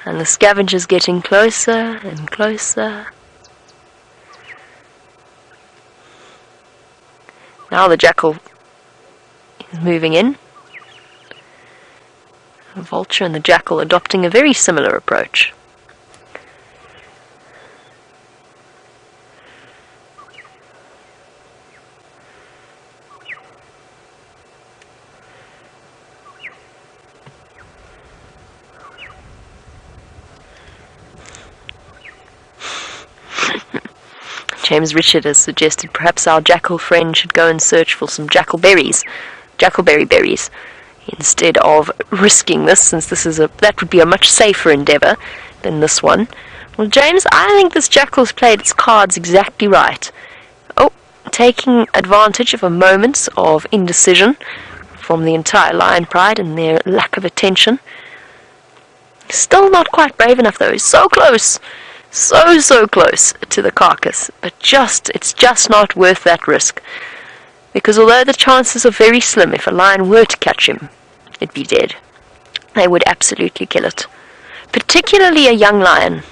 And the scavengers getting closer and closer. Now the jackal is moving in. The vulture and the jackal adopting a very similar approach. James Richard has suggested perhaps our jackal friend should go and search for some jackalberry berries, instead of risking this, since that would be a much safer endeavour than this one. Well, James, I think this jackal's played its cards exactly right. Oh, taking advantage of a moment of indecision from the entire lion pride and their lack of attention. Still not quite brave enough though. He's so close. So close to the carcass, but it's just not worth that risk, because although the chances are very slim, if a lion were to catch him, it'd be dead. They would absolutely kill it, particularly a young lion.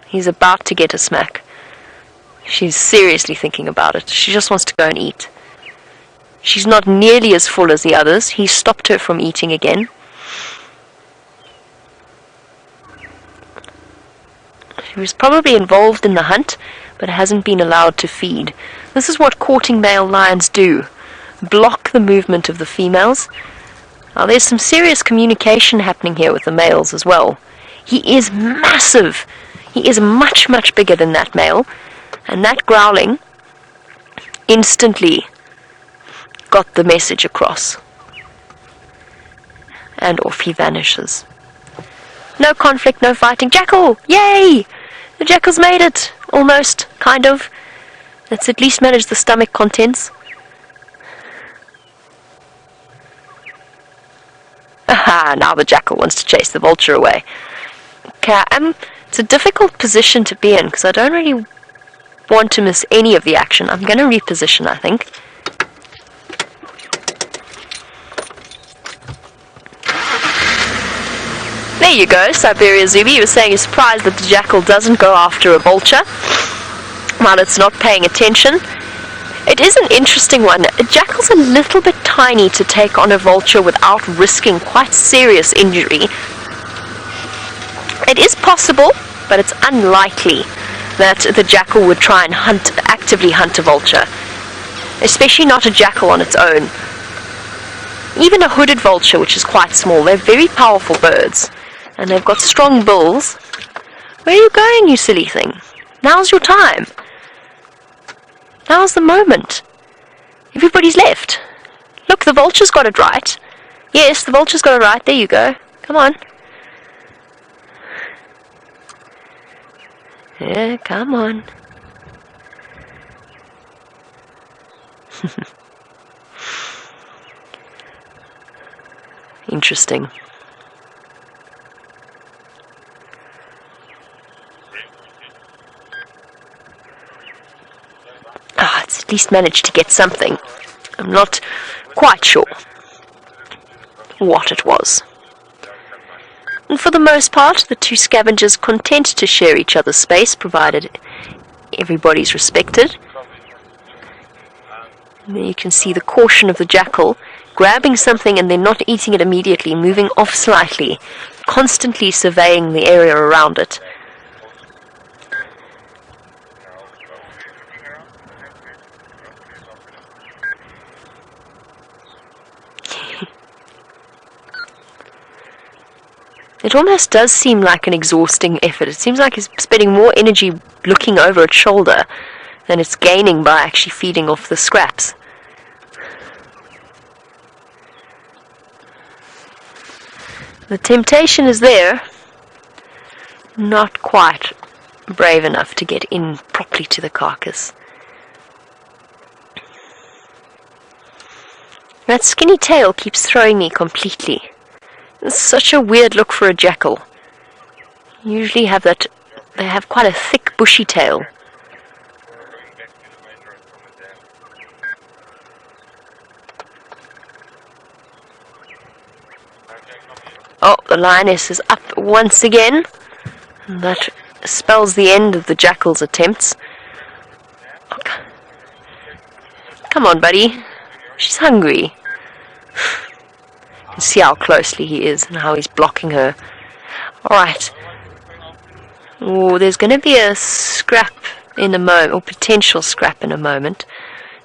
He's about to get a smack. She's seriously thinking about it. She just wants to go and eat. She's not nearly as full as the others. He's stopped her from eating again. She was probably involved in the hunt, but hasn't been allowed to feed. This is what courting male lions do. Block the movement of the females. Now there's some serious communication happening here with the males as well. He is massive. He is much bigger than that male. And that growling instantly got the message across. And off he vanishes. No conflict, no fighting. Jackal! Yay! The jackal's made it. Almost. Kind of. Let's at least manage the stomach contents. Aha! Now the jackal wants to chase the vulture away. Okay, it's a difficult position to be in, because I don't really want to miss any of the action. I'm going to reposition, I think. There you go, Siberia Zubi. He was saying he's surprised that the jackal doesn't go after a vulture while it's not paying attention. It is an interesting one. A jackal's a little bit tiny to take on a vulture without risking quite serious injury. It is possible, but it's unlikely that the jackal would try and actively hunt a vulture, especially not a jackal on its own. Even a hooded vulture, which is quite small, they're very powerful birds, and they've got strong bills. Where are you going, you silly thing? Now's your time. Now's the moment. Everybody's left. Look, the vulture's got it right. Yes, the vulture's got it right. There you go. Come on. Yeah, come on. Interesting. It's at least managed to get something. I'm not quite sure what it was. And for the most part, the two scavengers content to share each other's space, provided everybody's respected. And there you can see the caution of the jackal, grabbing something and then not eating it immediately, moving off slightly, constantly surveying the area around it. It almost does seem like an exhausting effort. It seems like it's spending more energy looking over its shoulder than it's gaining by actually feeding off the scraps. The temptation is there, not quite brave enough to get in properly to the carcass. That skinny tail keeps throwing me completely. It's such a weird look for a jackal. Usually have that, they have quite a thick bushy tail. Oh, the lioness is up once again. That spells the end of the jackal's attempts. Okay. Come on, buddy. She's hungry. You can see how closely he is and how he's blocking her. Alright. Oh, there's going to be a scrap in a moment, or potential scrap in a moment.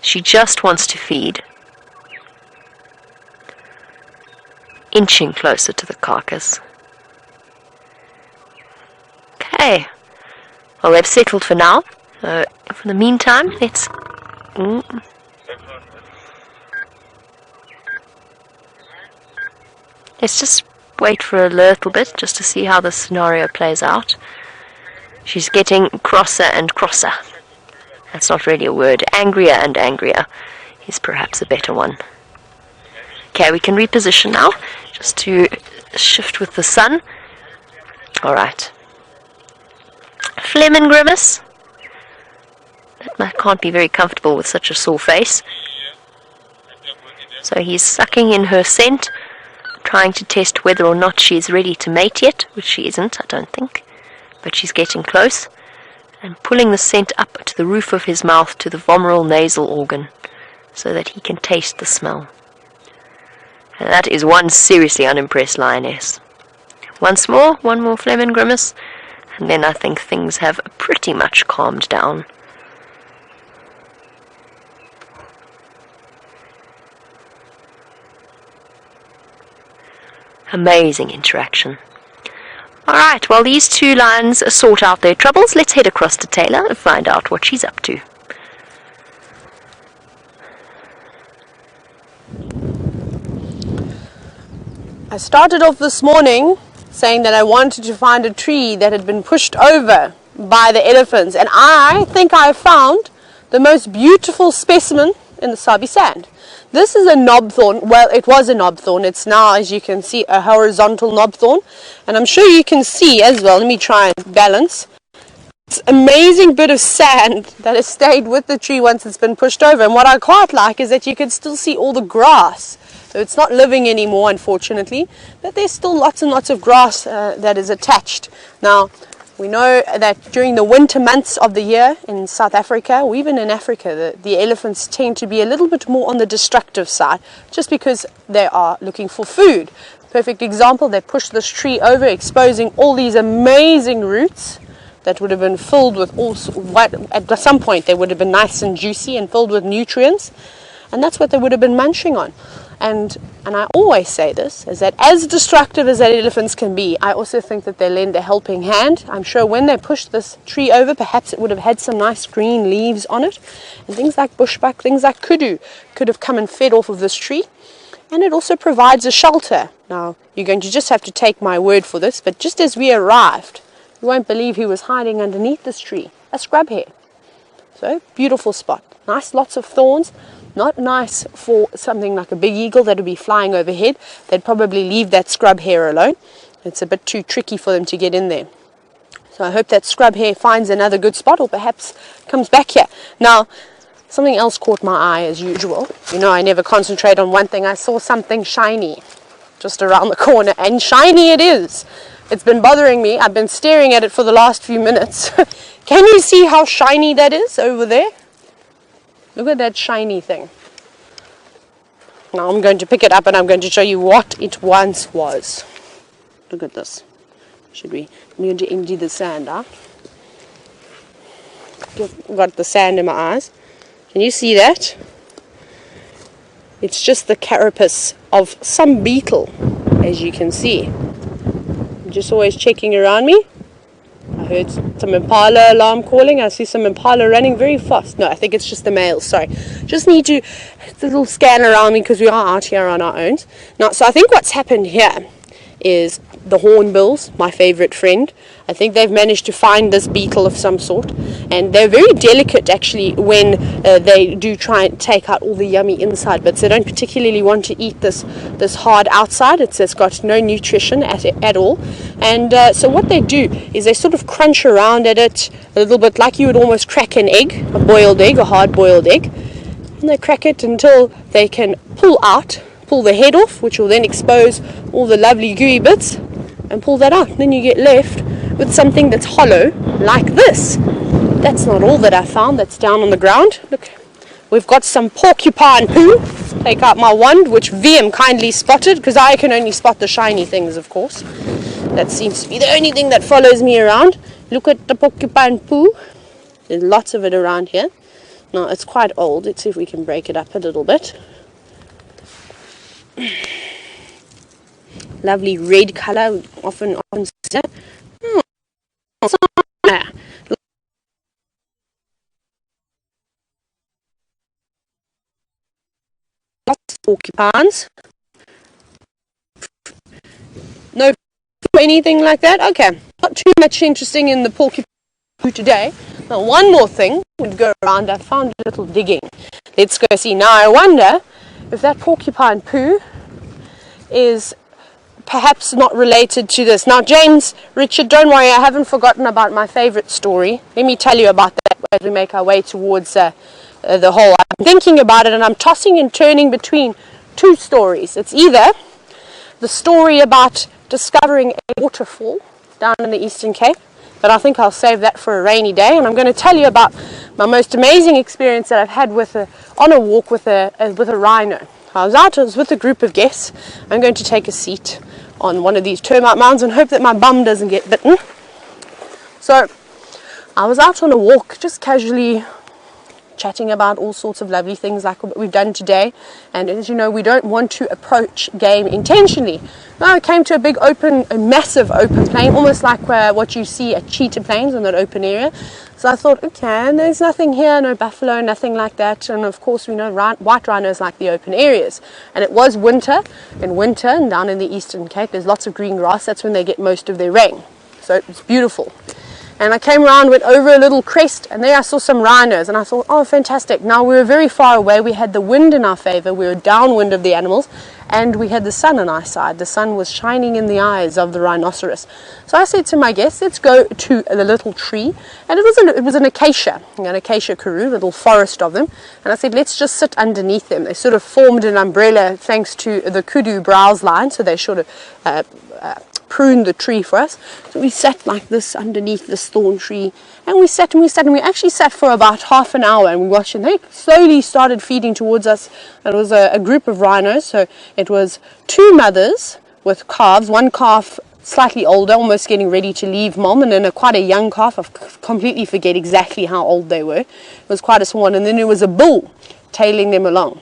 She just wants to feed. Inching closer to the carcass. Okay. Well, they've settled for now. For the meantime, let's... Let's just wait for a little bit, just to see how the scenario plays out. She's getting crosser and crosser. That's not really a word. Angrier and angrier is perhaps a better one. Okay, we can reposition now, just to shift with the sun. Alright. Phlegm and grimace. That can't be very comfortable with such a sore face. So he's sucking in her scent, trying to test whether or not she's ready to mate yet, which she isn't, I don't think. But she's getting close, and pulling the scent up to the roof of his mouth to the vomeral nasal organ, so that he can taste the smell. And that is one seriously unimpressed lioness. Once more, one more phlegm and grimace, and then I think things have pretty much calmed down. Amazing interaction. Alright, while these two lions sort out their troubles, let's head across to Tayla and find out what she's up to. I started off this morning saying that I wanted to find a tree that had been pushed over by the elephants, and I think I found the most beautiful specimen in the Sabi sand. This is a knobthorn. Well, it was a knobthorn. It's now, as you can see, a horizontal knobthorn, and I'm sure you can see as well. Let me try and balance. It's an amazing bit of sand that has stayed with the tree once it's been pushed over, and what I quite like is that you can still see all the grass. So it's not living anymore, unfortunately, but there's still lots and lots of grass that is attached. Now, We know that during the winter months of the year in South Africa, or even in Africa, the elephants tend to be a little bit more on the destructive side, just because they are looking for food. Perfect example, they pushed this tree over, exposing all these amazing roots that would have been filled with at some point they would have been nice and juicy and filled with nutrients, and that's what they would have been munching on. And I always say this, is that as destructive as that elephants can be, I also think that they lend a helping hand. I'm sure when they pushed this tree over, perhaps it would have had some nice green leaves on it, and things like bushbuck, things like kudu could have come and fed off of this tree. And it also provides a shelter. Now, you're going to just have to take my word for this, but just as we arrived, you won't believe who was hiding underneath this tree, a scrub hare. So, beautiful spot. Nice, lots of thorns. Not nice for something like a big eagle that would be flying overhead. They'd probably leave that scrub hare alone. It's a bit too tricky for them to get in there. So I hope that scrub hare finds another good spot, or perhaps comes back here. Now, something else caught my eye as usual. You know, I never concentrate on one thing. I saw something shiny just around the corner, and shiny it is. It's been bothering me. I've been staring at it for the last few minutes. Can you see how shiny that is over there? Look at that shiny thing. Now I'm going to pick it up and I'm going to show you what it once was. Look at this. I'm going to empty the sand out. Got the sand in my eyes. Can you see that? It's just the carapace of some beetle, as you can see. I'm just always checking around me. I heard some impala alarm calling. I see some impala running very fast. No, I think it's just the males, sorry. Just need to a little scan around me because we are out here on our own. Now, so I think what's happened here is the hornbills, my favorite friend. I think they've managed to find this beetle of some sort, and they're very delicate actually when they do try and take out all the yummy inside bits. They don't particularly want to eat this hard outside. It's got no nutrition at all, and so what they do is they sort of crunch around at it a little bit like you would almost crack an egg, a boiled egg, a hard boiled egg, and they crack it until they can pull the head off, which will then expose all the lovely gooey bits, and pull that out. Then you get left with something that's hollow like this. That's not all that I found that's down on the ground. Look, we've got some porcupine poo. Take out my wand, which VM kindly spotted, because I can only spot the shiny things, of course. That seems to be the only thing that follows me around. Look at the porcupine poo. There's lots of it around here. Now, it's quite old. Let's see if we can break it up a little bit. Lovely red color, often see that. Lots of porcupines. No anything like that? Okay, not too much interesting in the porcupine today. Now, one more thing would go around. I found a little digging. Let's go see. Now, I wonder if that porcupine poo is perhaps not related to this. Now, James, Richard, don't worry, I haven't forgotten about my favorite story. Let me tell you about that as we make our way towards the hole. I'm thinking about it, and I'm tossing and turning between two stories. It's either the story about discovering a waterfall down in the Eastern Cape, but I think I'll save that for a rainy day, and I'm going to tell you about my most amazing experience that I've had on a walk with a rhino. I was with a group of guests. I'm going to take a seat on one of these termite mounds and hope that my bum doesn't get bitten. So I was out on a walk, just casually chatting about all sorts of lovely things like what we've done today. And as you know, we don't want to approach game intentionally. No, I came to a massive open plain, almost like what you see at Cheetah plains in that open area. So I thought, okay, and there's nothing here, no buffalo, nothing like that. And of course, we know white rhinos like the open areas. And it was winter, and down in the Eastern Cape, there's lots of green grass. That's when they get most of their rain. So it was beautiful. And I came around, went over a little crest, and there I saw some rhinos, and I thought, oh, fantastic. Now, we were very far away. We had the wind in our favor. We were downwind of the animals, and we had the sun on our side. The sun was shining in the eyes of the rhinoceros. So I said to my guests, let's go to the little tree, and it was an acacia karoo, a little forest of them, and I said, let's just sit underneath them. They sort of formed an umbrella thanks to the Kudu browse line, so they sort of pruned the tree for us. So we sat like this underneath this thorn tree, and we sat and we sat and we actually sat for about half an hour, and we watched, and they slowly started feeding towards us. It was a group of rhinos, so it was 2 mothers with calves, one calf slightly older, almost getting ready to leave mom, and then quite a young calf. I completely forget exactly how old they were. It was quite a small one, and then there was a bull tailing them along.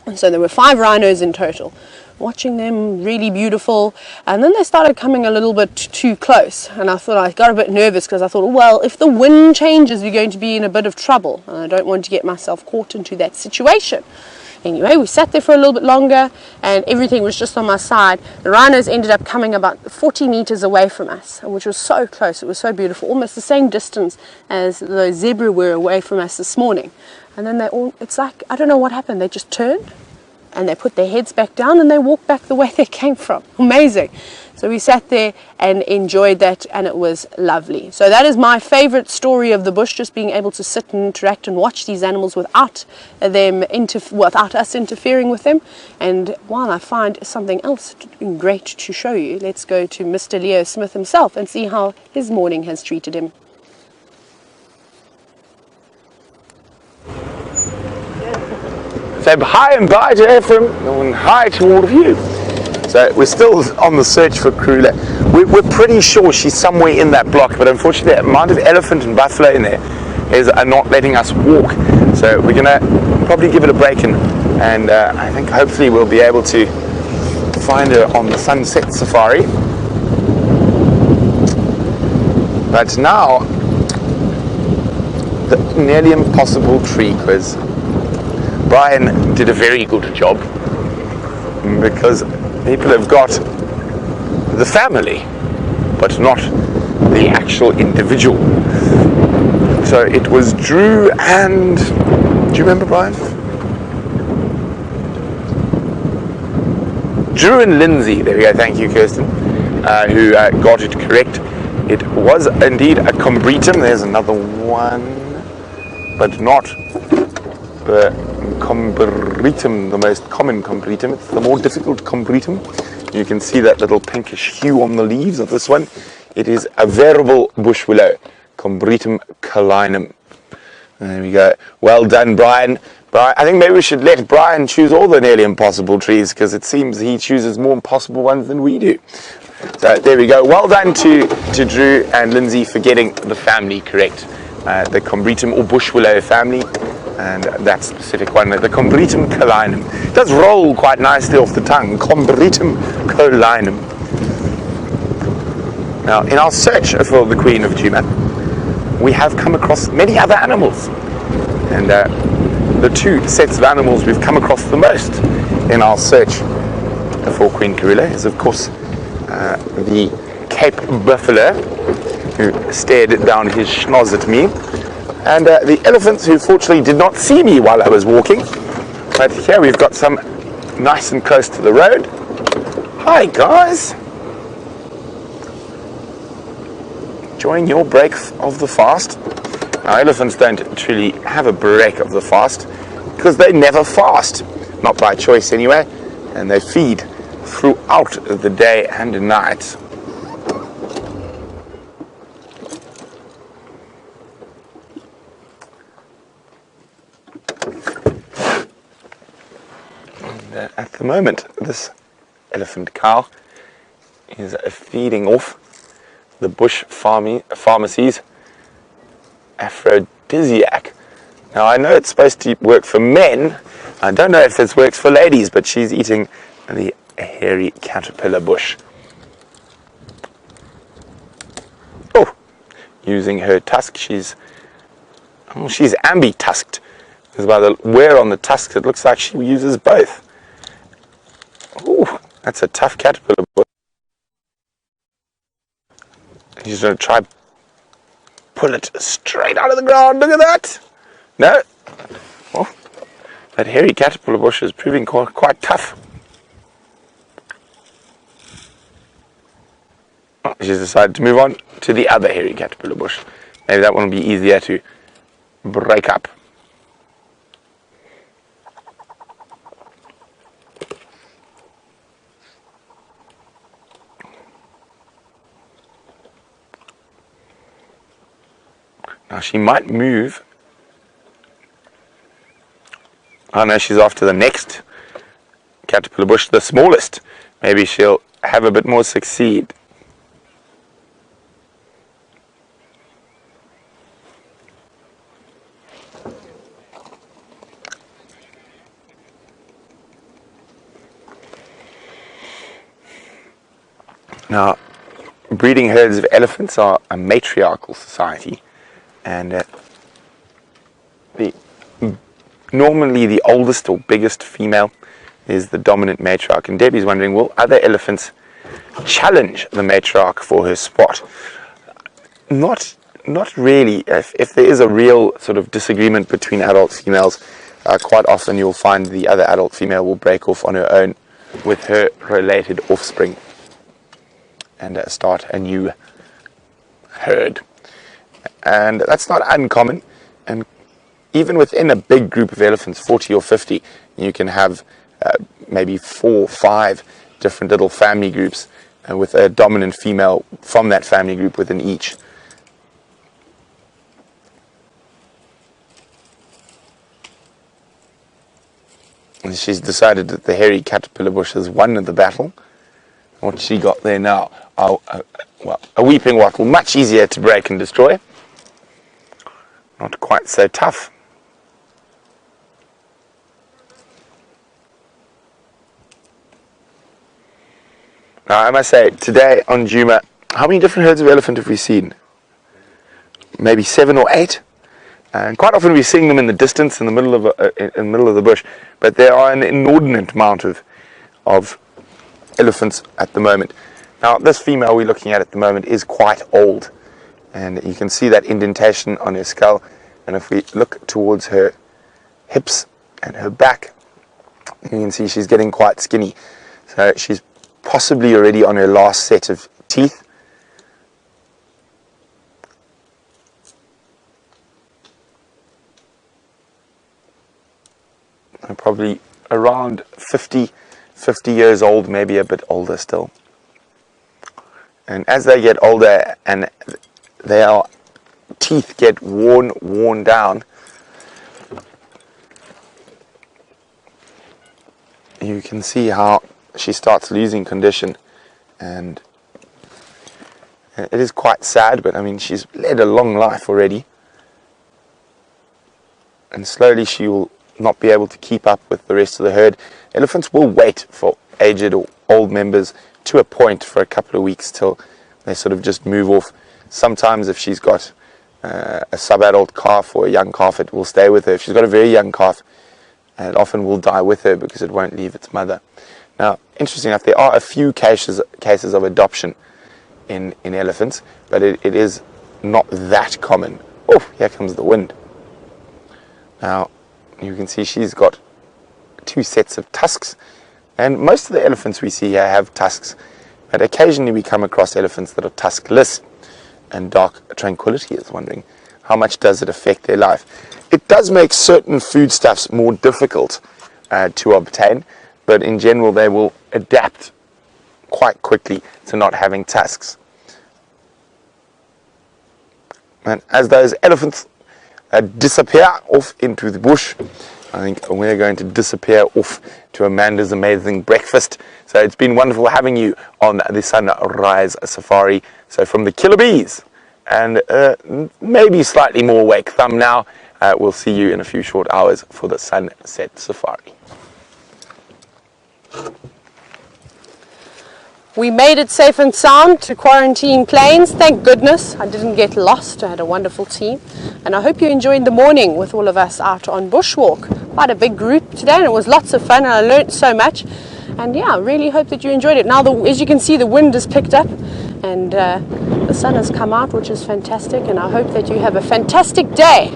And so there were 5 rhinos in total. Watching them, really beautiful, and then they started coming a little bit too close, and I got a bit nervous because I thought, well, if the wind changes, we're going to be in a bit of trouble, and I don't want to get myself caught into that situation. Anyway, we sat there for a little bit longer, and everything was just on my side. The rhinos ended up coming about 40 meters away from us, which was so close. It was so beautiful, almost the same distance as the zebra were away from us this morning. And then it's like, I don't know what happened. They just turned, and they put their heads back down, and they walked back the way they came from. Amazing. So we sat there and enjoyed that, and it was lovely. So that is my favorite story of the bush, just being able to sit and interact and watch these animals without us interfering with them. And while I find something else great to show you, let's go to Mr. Leo Smith himself and see how his morning has treated him. So hi and bye to Ephraim, and hi to all of you. So we're still on the search for Krula. We're pretty sure she's somewhere in that block, but unfortunately the amount of elephant and buffalo in there are not letting us walk. So we're going to probably give it a break, and I think hopefully we'll be able to find her on the sunset safari. But now, the nearly impossible tree quiz. Brian did a very good job, because people have got the family, but not the actual individual. So it was Drew and... Do you remember, Brian? Drew and Lindsay, there we go, thank you, Kirsten, who got it correct. It was indeed a combretum. There's another one, but not the combretum, the most common combretum. It's the more difficult combretum. You can see that little pinkish hue on the leaves of this one. It is a veritable bush willow, Combretum calinum. There we go. Well done, Brian. I think maybe we should let Brian choose all the nearly impossible trees, because it seems he chooses more impossible ones than we do. So there we go. Well done to Drew and Lindsay for getting the family correct. The Combretum or bush willow family. And that specific one, the Combretum calinum. It does roll quite nicely off the tongue, Combretum calinum. Now, in our search for the Queen of Djuma, we have come across many other animals. And the 2 sets of animals we've come across the most in our search for Queen Karula is, of course, the Cape Buffalo, who stared down his schnoz at me, and the elephants, who fortunately did not see me while I was walking. But here we've got some nice and close to the road. Hi guys! Enjoying your break of the fast. Now, elephants don't truly have a break of the fast, because they never fast. Not by choice anyway. And they feed throughout the day and night. At the moment, this elephant cow is feeding off the Bush Pharmacy's aphrodisiac. Now, I know it's supposed to work for men. I don't know if this works for ladies, but she's eating the hairy caterpillar bush. Oh, using her tusk, she's ambi-tusked. Because by the wear on the tusks, it looks like she uses both. Ooh, that's a tough caterpillar bush. He's going to try pull it straight out of the ground. Look at that. No. Well, that hairy caterpillar bush is proving quite tough. Oh, she's decided to move on to the other hairy caterpillar bush. Maybe that one will be easier to break up. she might move. Oh no, she's after the next caterpillar bush, the smallest. Maybe she'll have a bit more succeed. Now, breeding herds of elephants are a matriarchal society, and normally the oldest or biggest female is the dominant matriarch. And Debbie's wondering, will other elephants challenge the matriarch for her spot? Not really. If there is a real sort of disagreement between adult females, quite often you'll find the other adult female will break off on her own with her related offspring and start a new herd. And that's not uncommon. And even within a big group of elephants, 40 or 50, you can have maybe 4 or 5 different little family groups with a dominant female from that family group within each. And she's decided that the hairy caterpillar bush has won the battle. What she got there now? A weeping wattle, much easier to break and destroy. Not quite so tough. Now, I must say, today on Djuma, how many different herds of elephant have we seen? Maybe 7 or 8. And quite often we're seeing them in the distance, in the middle of the bush. But there are an inordinate amount of elephants at the moment. Now, this female we're looking at the moment is quite old, and you can see that indentation on her skull. And if we look towards her hips and her back, you can see she's getting quite skinny. So she's possibly already on her last set of teeth. And probably around 50 years old, maybe a bit older still. And as they get older and their teeth get worn down, you can see how she starts losing condition, and it is quite sad, but I mean, she's led a long life already, and slowly she will not be able to keep up with the rest of the herd. Elephants will wait for aged or old members to a point for a couple of weeks till they sort of just move off. Sometimes if she's got a sub-adult calf or a young calf, it will stay with her. If she's got a very young calf, it often will die with her because it won't leave its mother. Now, interesting enough, there are a few cases of adoption in elephants, but it is not that common. Oh, here comes the wind. Now, you can see she's got 2 sets of tusks, and most of the elephants we see here have tusks, but occasionally we come across elephants that are tuskless. And Dark Tranquility is wondering, how much does it affect their life? It does make certain foodstuffs more difficult to obtain, but in general they will adapt quite quickly to not having tusks. And as those elephants disappear off into the bush, I think we're going to disappear off to Amanda's amazing breakfast. So it's been wonderful having you on the Sunrise Safari. So from the Killer Bees and maybe slightly more awake thumb now, we'll see you in a few short hours for the Sunset Safari. We made it safe and sound to Quarantine Plains. Thank goodness I didn't get lost. I had a wonderful team, and I hope you enjoyed the morning with all of us out on bushwalk. Quite a big group today, and it was lots of fun, and I learned so much. And yeah, I really hope that you enjoyed it. Now, as you can see, the wind has picked up, and the sun has come out, which is fantastic. And I hope that you have a fantastic day,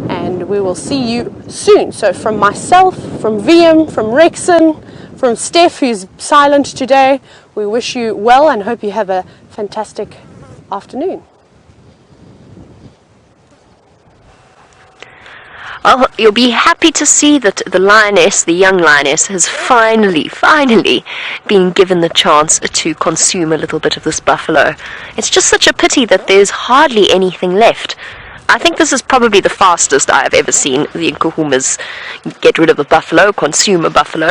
and we will see you soon. So from myself, from VM, from Rexon, from Steph, who's silent today, we wish you well and hope you have a fantastic afternoon. Well, you'll be happy to see that the lioness, the young lioness, has finally been given the chance to consume a little bit of this buffalo. It's just such a pity that there's hardly anything left. I think this is probably the fastest I have ever seen the Nkuhumas get rid of a buffalo, consume a buffalo,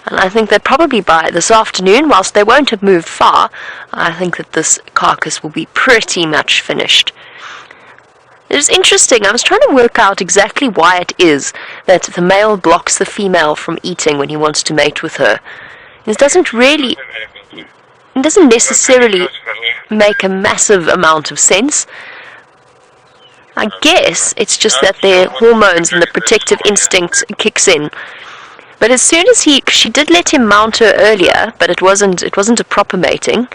and I think that probably by this afternoon, whilst they won't have moved far, I think that this carcass will be pretty much finished. It is interesting, I was trying to work out exactly why it is that the male blocks the female from eating when he wants to mate with her. It doesn't necessarily make a massive amount of sense. I guess it's just that their hormones and the protective instinct kicks in. But as soon as she did let him mount her earlier, but it wasn't a proper mating.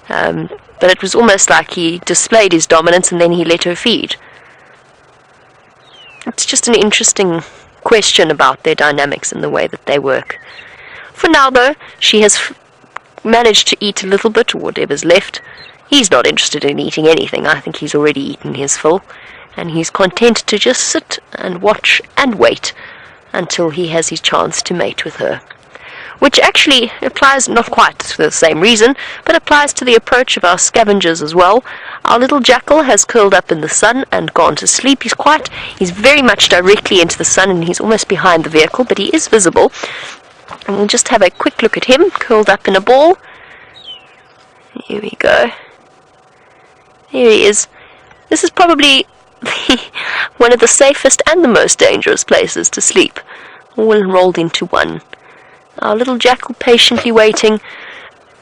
But it was almost like he displayed his dominance and then he let her feed. It's just an interesting question about their dynamics and the way that they work. For now, though, she has managed to eat a little bit, or whatever's left. He's not interested in eating anything. I think he's already eaten his fill. And he's content to just sit and watch and wait until he has his chance to mate with her. Which actually applies, not quite for the same reason, but applies to the approach of our scavengers as well. Our little Jackal has curled up in the sun and gone to sleep. He's very much directly into the sun and he's almost behind the vehicle, but he is visible. And we'll just have a quick look at him, curled up in a ball. Here we go. Here he is. This is probably one of the safest and the most dangerous places to sleep, all enrolled into one. Our little Jackal patiently waiting,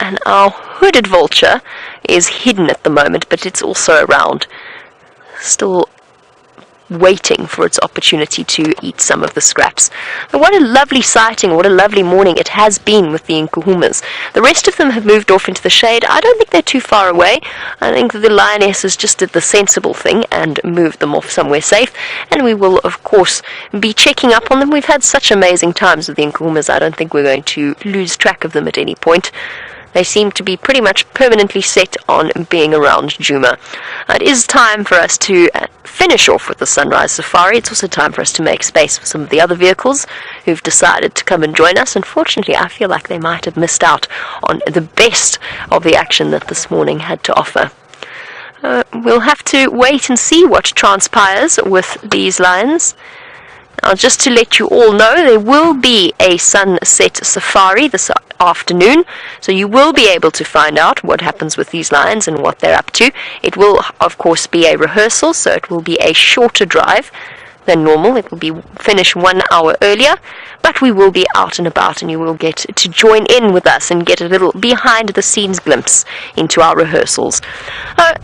and our hooded Vulture is hidden at the moment, but it's also around, still waiting for its opportunity to eat some of the scraps. But what a lovely sighting, what a lovely morning it has been with the Nkuhumas. The rest of them have moved off into the shade. I don't think they're too far away. I think that the lionesses just did the sensible thing and moved them off somewhere safe, and we will of course be checking up on them. We've had such amazing times with the Nkuhumas, I don't think we're going to lose track of them at any point. They seem to be pretty much permanently set on being around Djuma. It is time for us to finish off with the sunrise safari. It's also time for us to make space for some of the other vehicles who've decided to come and join us. Unfortunately, I feel like they might have missed out on the best of the action that this morning had to offer. We'll have to wait and see what transpires with these lions. Now, just to let you all know, there will be a sunset safari this afternoon, so you will be able to find out what happens with these lions and what they're up to. It will, of course, be a rehearsal, so it will be a shorter drive than normal. It will be finished 1 hour earlier, but we will be out and about, and you will get to join in with us and get a little behind-the-scenes glimpse into our rehearsals.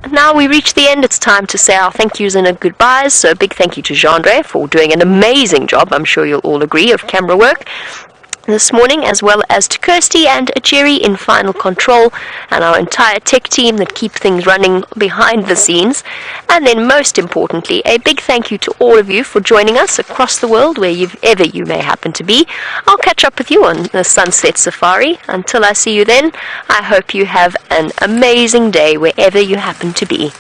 Now we reach the end. It's time to say our thank yous and our goodbyes, so a big thank you to Jean-Andre for doing an amazing job, I'm sure you'll all agree, of camera work this morning, as well as to Kirsty and Jerry in final control, and our entire tech team that keep things running behind the scenes. And then most importantly, a big thank you to all of you for joining us across the world, wherever you may happen to be. I'll catch up with you on the Sunset Safari. Until I see you then, I hope you have an amazing day wherever you happen to be.